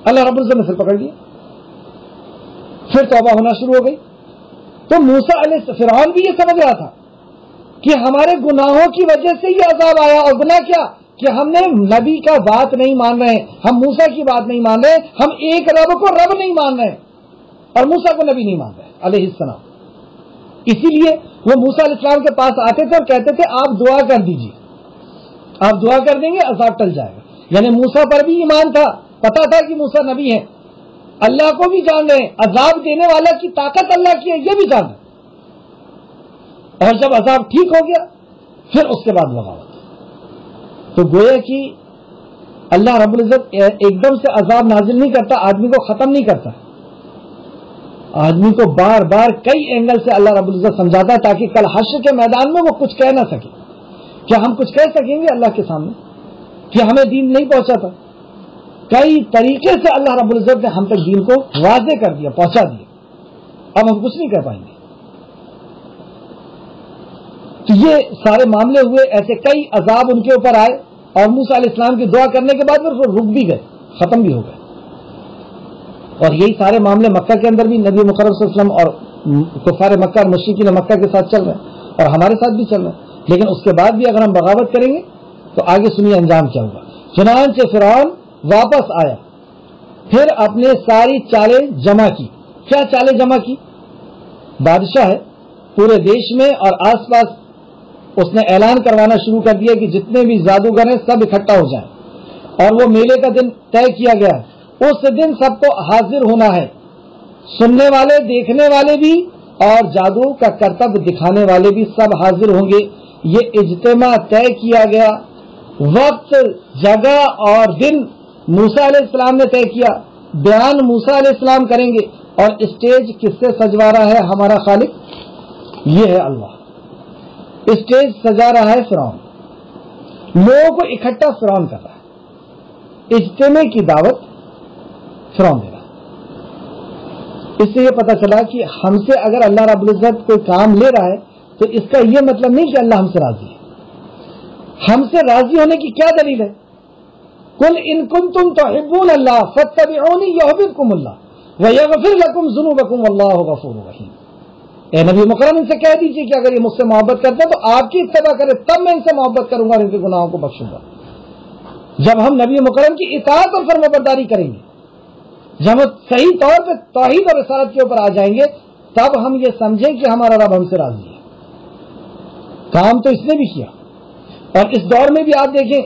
اللہ رب العزت نے پھر پکڑ لیا, پھر توبہ ہونا شروع ہو گئی. تو موسیٰ علیہ فرعون بھی یہ سمجھ رہا تھا کہ ہمارے گناہوں کی وجہ سے یہ عذاب آیا. اور گناہ کیا کہ ہم نے نبی کا بات نہیں مان رہے ہیں, ہم موسیٰ کی بات نہیں مان رہے, ہم ایک رب کو رب نہیں مان رہے اور موسیٰ کو نبی نہیں مان رہے علیہ السلام. اسی لیے وہ موسیٰ علیہ السلام کے پاس آتے تھے اور کہتے تھے آپ دعا کر دیجیے, آپ دعا کر دیں گے عذاب ٹل جائے گا. یعنی موسیٰ پر بھی ایمان تھا, پتا تھا کہ موسیٰ نبی ہے, اللہ کو بھی جان رہے ہیں, عذاب دینے والا کی طاقت اللہ کی ہے یہ بھی جان رہے. اور جب عذاب ٹھیک ہو گیا پھر اس کے بعد بغاوت. تو گویا کہ اللہ رب العزت ایک دم سے عذاب نازل نہیں کرتا, آدمی کو ختم نہیں کرتا, آدمی کو بار بار کئی اینگل سے اللہ رب العزت سمجھاتا ہے تاکہ کل حشر کے میدان میں وہ کچھ کہہ نہ سکے. کیا ہم کچھ کہہ سکیں گے اللہ کے سامنے کہ ہمیں دین نہیں پہنچا تھا؟ کئی طریقے سے اللہ رب العزت نے ہم تک دین کو واضح کر دیا, پہنچا دیا, اب ہم کچھ نہیں کہہ پائیں گے. تو یہ سارے معاملے ہوئے, ایسے کئی عذاب ان کے اوپر آئے, اور موسیٰ علیہ السلام کی دعا کرنے کے بعد پھر رک بھی گئے, ختم بھی ہو گئے. اور یہی سارے معاملے مکہ کے اندر بھی نبی مکرم صلی اللہ علیہ وسلم اور کفار مکہ اور مشرکین مکہ کے ساتھ چل رہے ہیں, اور ہمارے ساتھ بھی چل رہے ہیں. لیکن اس کے بعد بھی اگر ہم بغاوت کریں گے تو آگے سنیے انجام کیا ہوگا. چنانچہ فرعون واپس آیا, پھر اپنے ساری چالیں جمع کی. کیا چالیں جمع کی؟ بادشاہ ہے, پورے دیش میں اور آس پاس اس نے اعلان کروانا شروع کر دیا کہ جتنے بھی جادوگر ہیں سب اکٹھا ہو جائیں، اور وہ میلے کا دن طے کیا گیا ہے۔ اس دن سب کو حاضر ہونا ہے، سننے والے، دیکھنے والے بھی، اور جادو کا کرتب دکھانے والے بھی سب حاضر ہوں گے۔ یہ اجتماع طے کیا گیا، وقت، جگہ اور دن موسیٰ علیہ السلام نے طے کیا، بیان موسیٰ علیہ السلام کریں گے، اور اسٹیج کس سے سجوا رہا ہے ہمارا خالق؟ یہ ہے اللہ۔ اسٹیج سجا رہا ہے فرعون، لوگوں کو اکٹھا فرعون کر رہا ہے، اجتماع کی دعوت فرعون دے رہا ہے۔ اس سے یہ پتہ چلا کہ ہم سے اگر اللہ رب العزت کوئی کام لے رہا ہے تو اس کا یہ مطلب نہیں کہ اللہ ہم سے راضی ہے۔ ہم سے راضی ہونے کی کیا دلیل ہے؟ قل ان کنتم تحبون اللہ فاتبعونی یحببکم اللہ ویغفر لکم ذنوبکم واللہ غفور رحیم۔ اے نبی مکرم ان سے کہہ دیجیے کہ اگر یہ مجھ سے محبت کرتے ہیں تو آپ کی اتباع کرے، تب میں ان سے محبت کروں گا اور ان کے گناہوں کو بخشوں گا۔ جب ہم نبی مکرم کی اطاعت اور فرمانبرداری کریں گے، جب ہم صحیح طور پہ توحید اور رسالت کے اوپر آ جائیں گے، تب ہم یہ سمجھیں کہ ہمارا رب ہم سے راضی ہے۔ کام تو اس نے بھی کیا، اور اس دور میں بھی آپ دیکھیں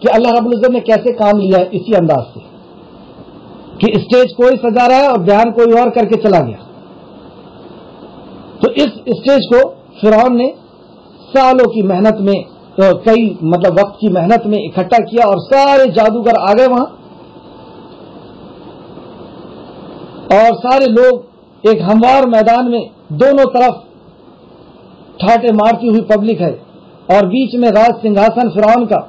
کہ اللہ رب العزت نے کیسے کام لیا ہے، اسی انداز سے کہ اسٹیج کوئی سجا رہا ہے اور بیان کوئی اور کر کے چلا گیا۔ تو اس اسٹیج کو فرعون نے سالوں کی محنت میں، کئی وقت کی محنت میں اکٹھا کیا، اور سارے جادوگر آ گئے وہاں، اور سارے لوگ ایک ہموار میدان میں، دونوں طرف ٹھاٹے مارتی ہوئی پبلک ہے، اور بیچ میں راج سنگھاسن فرعون کا،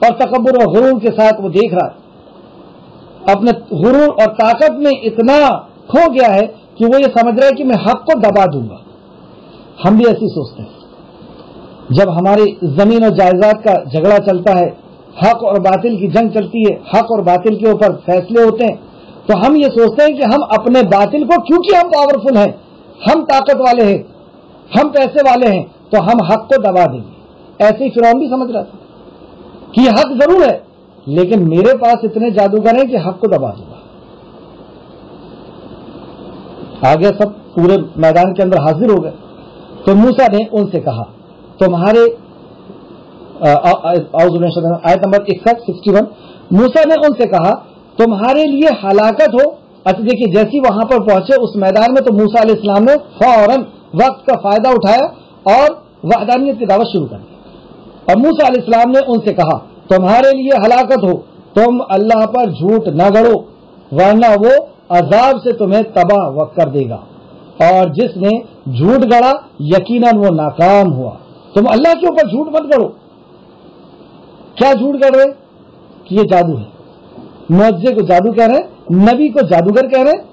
اور تکبر و غرور کے ساتھ وہ دیکھ رہا ہے، اپنے غرور اور طاقت میں اتنا کھو گیا ہے کہ وہ یہ سمجھ رہا ہے کہ میں حق کو دبا دوں گا۔ ہم بھی ایسی سوچتے ہیں، جب ہماری زمین اور جائیداد کا جھگڑا چلتا ہے، حق اور باطل کی جنگ چلتی ہے، حق اور باطل کے اوپر فیصلے ہوتے ہیں، تو ہم یہ سوچتے ہیں کہ ہم اپنے باطل کو، کیونکہ ہم پاورفل ہیں، ہم طاقت والے ہیں، ہم پیسے والے ہیں، تو ہم حق کو دبا دیں گے۔ ایسے ہی فرعون بھی سمجھ رہا تھا کہ یہ حق ضرور ہے، لیکن میرے پاس اتنے جادوگر ہیں کہ حق کو دبا دوں گا۔ آگے سب پورے میدان کے اندر حاضر ہو گئے، تو موسیٰ نے ان سے کہا، تمہارے آیت نمبر 61 موسیٰ نے ان سے کہا تمہارے لیے ہلاکت ہو۔ اچھا دیکھیے، جیسی وہاں پر پہنچے اس میدان میں، تو موسیٰ علیہ السلام نے فوراً وقت کا فائدہ اٹھایا اور وحدانیت کی دعوت شروع کر دی، اور موسیٰ علیہ السلام نے ان سے کہا تمہارے لیے ہلاکت ہو، تم اللہ پر جھوٹ نہ گڑو، ورنہ وہ عذاب سے تمہیں تباہ کر دے گا، اور جس نے جھوٹ گڑا یقیناً وہ ناکام ہوا۔ تم اللہ کے اوپر جھوٹ مت گڑو۔ کیا جھوٹ گڑ رہے کہ یہ جادو ہے، معجزے کو جادو کہہ رہے ہیں، نبی کو جادوگر کہہ رہے ہیں،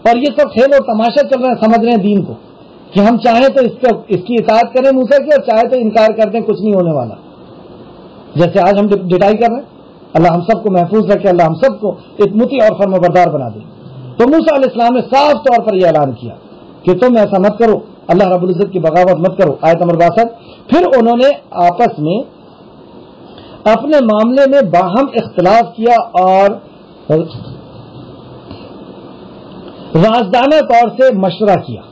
اور یہ سب کھیل اور تماشا چل رہا ہے، سمجھ رہے ہیں دین کو کہ ہم چاہیں تو اس کی اطاعت کریں موسیٰ کی، اور چاہے تو انکار کر دیں، کچھ نہیں ہونے والا۔ جیسے آج ہم ڈٹائی کر رہے ہیں، اللہ ہم سب کو محفوظ رکھے، اللہ ہم سب کو ایک مطیع اور فرمانبردار بنا دے۔ تو موسیٰ علیہ السلام نے صاف طور پر یہ اعلان کیا کہ تم ایسا مت کرو، اللہ رب العزت کی بغاوت مت کرو۔ آیت نمبر 62۔ پھر انہوں نے آپس میں اپنے معاملے میں باہم اختلاف کیا اور رازدانہ طور سے مشورہ کیا۔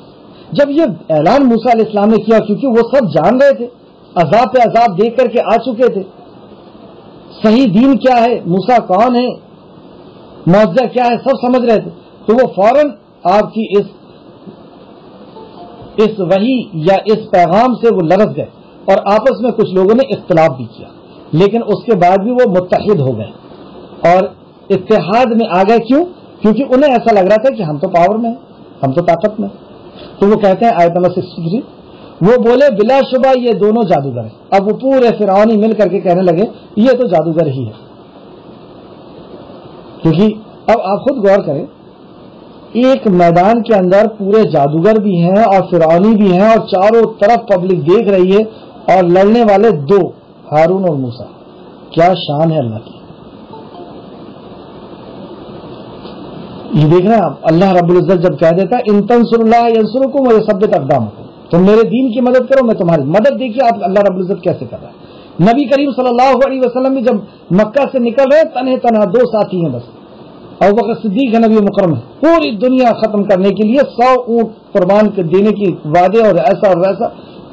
جب یہ اعلان موسیٰ علیہ السلام نے کیا، کیونکہ وہ سب جان رہے تھے، عذاب پہ عذاب دیکھ کر کے آ چکے تھے، صحیح دین کیا ہے، موسیٰ کون ہے، معجزہ کیا ہے، سب سمجھ رہے تھے، تو وہ فوراً آپ کی اس وحی یا اس پیغام سے وہ لرز گئے، اور آپس میں کچھ لوگوں نے اختلاف بھی کیا، لیکن اس کے بعد بھی وہ متحد ہو گئے اور اتحاد میں آ گئے۔ کیوں؟ کیونکہ انہیں ایسا لگ رہا تھا کہ ہم تو پاور میں ہیں، ہم تو طاقت میں۔ تو وہ کہتے ہیں آیت نمبر 63، وہ بولے بلا شبہ یہ دونوں جادوگر ہیں۔ اب وہ پورے فرعونی مل کر کے کہنے لگے یہ تو جادوگر ہی ہے، کیونکہ اب آپ خود غور کریں، ایک میدان کے اندر پورے جادوگر بھی ہیں اور فرعونی بھی ہیں، اور چاروں طرف پبلک دیکھ رہی ہے، اور لڑنے والے دو، ہارون اور موسیٰ۔ کیا شان ہے اللہ کی! یہ دیکھ رہے ہیں آپ، اللہ رب العزت جب کہہ دیتا ہے ان تنصروا اللہ ینصرکم ویثبت اقدامکم، تم میرے دین کی مدد کرو میں تمہاری مدد۔ دیکھیے آپ اللہ رب العزت کیسے کر رہا ہے۔ نبی کریم صلی اللہ علیہ وسلم بھی جب مکہ سے نکل رہے تنہے تنہا، دو ساتھی ہیں بس، اور وہ صدیق ہے، نبی مکرم ہے، پوری دنیا ختم کرنے کے لیے 100 اونٹ قربان دینے کی وعدے اور ایسا اور ویسا،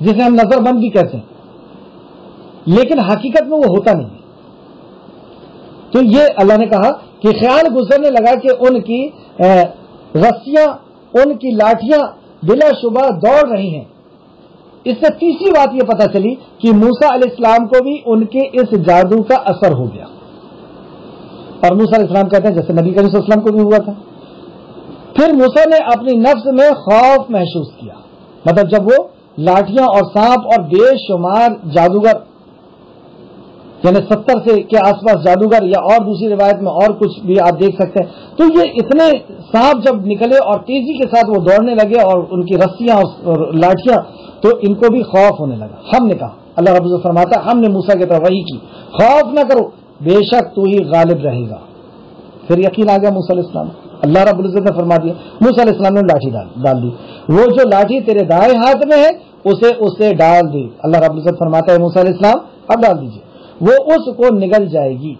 جسے ہم نظر بند بھی کہتے ہیں، لیکن حقیقت میں وہ ہوتا نہیں ہے۔ تو یہ اللہ نے کہا کہ خیال گزرنے لگا کہ ان کی رسیاں، ان کی لاٹھیاں بلا شبہ دوڑ رہی ہیں۔ اس سے تیسری بات یہ پتہ چلی کہ موسیٰ علیہ السلام کو بھی ان کے اس جادو کا اثر ہو گیا، اور موسیٰ علیہ السلام کہتے ہیں جیسے نبی کریم صلی اللہ علیہ وسلم کو بھی ہوا تھا۔ پھر موسیٰ نے اپنی نفس میں خوف محسوس کیا، مطلب جب وہ لاٹھیاں اور سانپ اور بے شمار جادوگر، یعنی 70 سے کے آس پاس جادوگر، یا اور دوسری روایت میں اور کچھ بھی آپ دیکھ سکتے ہیں، تو یہ اتنے سانپ جب نکلے اور تیزی کے ساتھ وہ دوڑنے لگے اور ان کی رسیاں اور لاٹھیاں، تو ان کو بھی خوف ہونے لگا۔ ہم نے کہا، اللہ رب العزت فرماتا ہے ہم نے موسیٰ کی طرف وحی کی، خوف نہ کرو، بے شک تو ہی غالب رہے گا۔ پھر یقین آ گیا موسیٰ علیہ السلام، اللہ رب العزت نے فرما دیا، موسیٰ علیہ السلام نے لاٹھی ڈال دی، وہ جو لاٹھی تیرے دائیں ہاتھ میں ہے اسے ڈال دی۔ اللہ رب العزت فرماتا ہے موسیٰ علیہ السلام اب ڈال دیجیے، وہ اس کو نگل جائے گی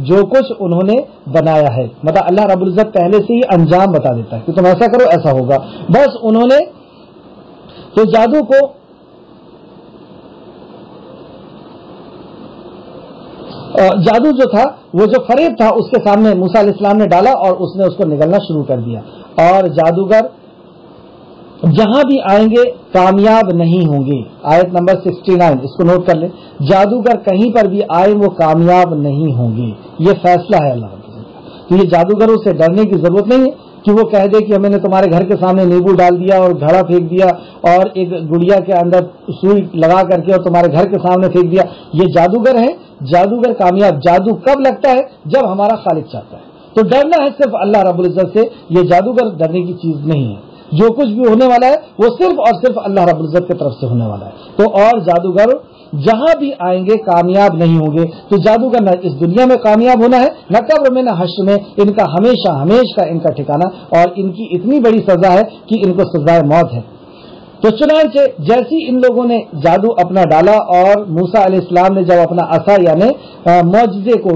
جو کچھ انہوں نے بنایا ہے۔ مطلب اللہ رب العزت پہلے سے ہی انجام بتا دیتا ہے کہ تم ایسا کرو ایسا ہوگا، بس انہوں نے تو جادو کو جادو جو تھا، وہ جو فریب تھا، اس کے سامنے موسیٰ علیہ السلام نے ڈالا اور اس نے اس کو نگلنا شروع کر دیا، اور جادوگر جہاں بھی آئیں گے کامیاب نہیں ہوں گے۔ آیت نمبر 69 اس کو نوٹ کر لیں، جادوگر کہیں پر بھی آئے وہ کامیاب نہیں ہوں گے، یہ فیصلہ ہے اللہ کا۔ تو یہ جادوگروں سے ڈرنے کی ضرورت نہیں ہے کہ وہ کہہ دے کہ ہمیں نے تمہارے گھر کے سامنے نیبو ڈال دیا اور گھڑا پھینک دیا اور ایک گڑیا کے اندر سوئی لگا کر کے اور تمہارے گھر کے سامنے پھینک دیا۔ یہ جادوگر ہیں، جادوگر کامیاب جادو کب لگتا ہے؟ جب ہمارا خالق چاہتا ہے۔ تو ڈرنا ہے صرف اللہ رب العزت سے، یہ جادوگر ڈرنے کی چیز نہیں ہے۔ جو کچھ بھی ہونے والا ہے وہ صرف اور صرف اللہ رب العزت کی طرف سے ہونے والا ہے۔ تو اور جادوگر جہاں بھی آئیں گے کامیاب نہیں ہوں گے۔ تو جادوگر نہ اس دنیا میں کامیاب ہونا ہے، نہ قبر میں، نہ حشر میں، ان کا ہمیشہ ہمیشہ کا ان کا ٹھکانہ، اور ان کی اتنی بڑی سزا ہے کہ ان کو سزائے موت ہے۔ تو چنانچہ جیسی ان لوگوں نے جادو اپنا ڈالا اور موسیٰ علیہ السلام نے جب اپنا عصا یعنی معجزے کو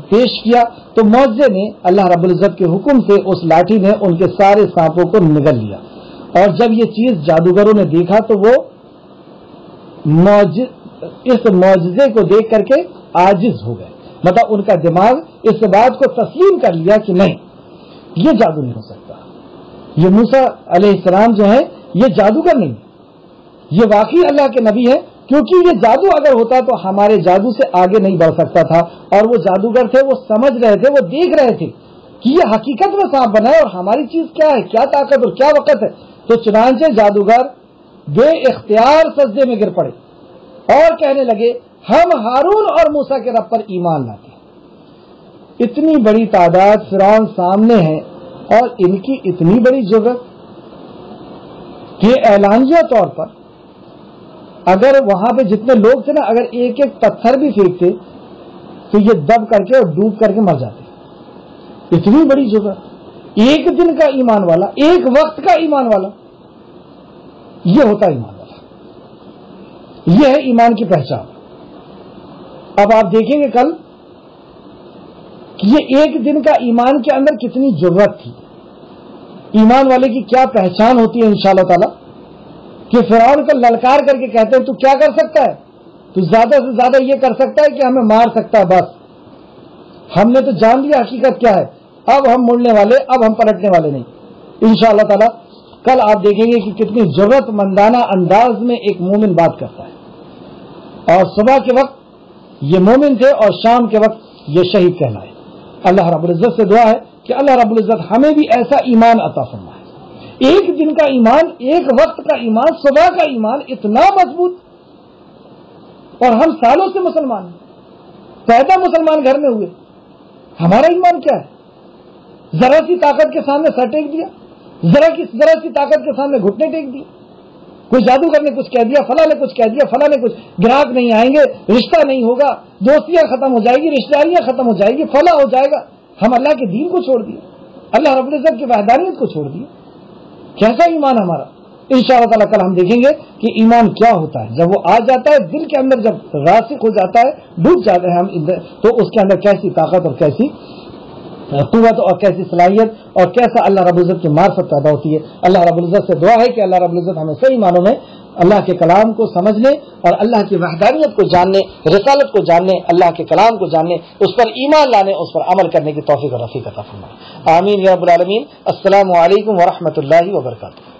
پیش کیا، تو معجزے نے اللہ رب العزت کے حکم سے اس لاٹھی نے ان کے سارے سانپوں کو نگل لیا، اور جب یہ چیز جادوگروں نے دیکھا تو وہ اس معجزے کو دیکھ کر کے عاجز ہو گئے، مطلب ان کا دماغ اس بات کو تسلیم کر لیا کہ نہیں، یہ جادو نہیں ہو سکتا، یہ موسیٰ علیہ السلام جو ہے یہ جادوگر نہیں، یہ واقعی اللہ کے نبی ہے، کیونکہ یہ جادو اگر ہوتا تو ہمارے جادو سے آگے نہیں بڑھ سکتا تھا، اور وہ جادوگر تھے، وہ سمجھ رہے تھے، وہ دیکھ رہے تھے کہ یہ حقیقت میں سانپ بنا ہے اور ہماری چیز کیا ہے، کیا طاقت اور کیا وقت ہے۔ تو چنانچہ جادوگر بے اختیار سجدے میں گر پڑے اور کہنے لگے ہم ہارون اور موسیٰ کے رب پر ایمان لاتے ہیں۔ اتنی بڑی تعداد فرعون سامنے ہے اور ان کی اتنی بڑی جرأت کہ اعلانیہ طور پر اگر وہاں پہ جتنے لوگ تھے نا، اگر ایک ایک پتھر بھی پھینکتے تو یہ دب کر کے اور ڈوب کر کے مر جاتے۔ اتنی بڑی جرأت، ایک دن کا ایمان والا، ایک وقت کا ایمان والا، یہ ہوتا ایمان والا، یہ ہے ایمان کی پہچان۔ اب آپ دیکھیں گے کل کہ یہ ایک دن کا ایمان کے اندر کتنی جرأت تھی، ایمان والے کی کیا پہچان ہوتی ہے انشاءاللہ تعالی، کہ فرعون کو للکار کر کے کہتے ہیں تو کیا کر سکتا ہے؟ تو زیادہ سے زیادہ یہ کر سکتا ہے کہ ہمیں مار سکتا ہے، بس ہم نے تو جان لیا حقیقت کیا ہے، اب ہم مڑنے والے، اب ہم پلٹنے والے نہیں۔ انشاءاللہ تعالی کل آپ دیکھیں گے کہ کتنی ضرورت مندانہ انداز میں ایک مومن بات کرتا ہے، اور صبح کے وقت یہ مومن تھے اور شام کے وقت یہ شہید کہلائے۔ اللہ رب العزت سے دعا ہے کہ اللہ رب العزت ہمیں بھی ایسا ایمان عطا فرمائے، ایک دن کا ایمان، ایک وقت کا ایمان، صبح کا ایمان اتنا مضبوط، اور ہم سالوں سے مسلمان ہیں، پیدا مسلمان گھر میں ہوئے، ہمارا ایمان کیا ہے؟ ذرا سی طاقت کے سامنے سر ٹیک دیا، ذرا سی طاقت کے سامنے گھٹنے ٹیک دیے، کوئی جادوگر نے کچھ کہہ دیا، فلاں نے کچھ کہہ دیا، فلاں نے کچھ، گراہک نہیں آئیں گے، رشتہ نہیں ہوگا، دوستیاں ختم ہو جائے گی، رشتہ داریاں ختم ہو جائے گی، فلاں ہو جائے گا، ہم اللہ کے دین کو چھوڑ دیے، اللہ رب العزت کی وحدانیت کو چھوڑ دیے۔ کیسا ایمان ہمارا؟ انشاءاللہ تعالیٰ کل ہم دیکھیں گے کہ ایمان کیا ہوتا ہے جب وہ آ جاتا ہے دل کے اندر، جب راسخ ہو جاتا ہے، ڈوب جاتے ہیں ہم، تو اس کے اندر کیسی طاقت اور کیسی قوت اور کیسی صلاحیت اور کیسا اللہ رب العزت کی معرفت پیدا ہوتی ہے۔ اللہ رب العزت سے دعا ہے کہ اللہ رب العزت ہمیں صحیح معنوں میں اللہ کے کلام کو سمجھنے اور اللہ کی وحدانیت کو جاننے، رسالت کو جاننے، اللہ کے کلام کو جاننے، اس پر ایمان لانے، اس پر عمل کرنے کی توفیق اور رفیق عطا فرمائے۔ آمین یا رب العالمین۔ السلام علیکم ورحمۃ اللہ وبرکاتہ۔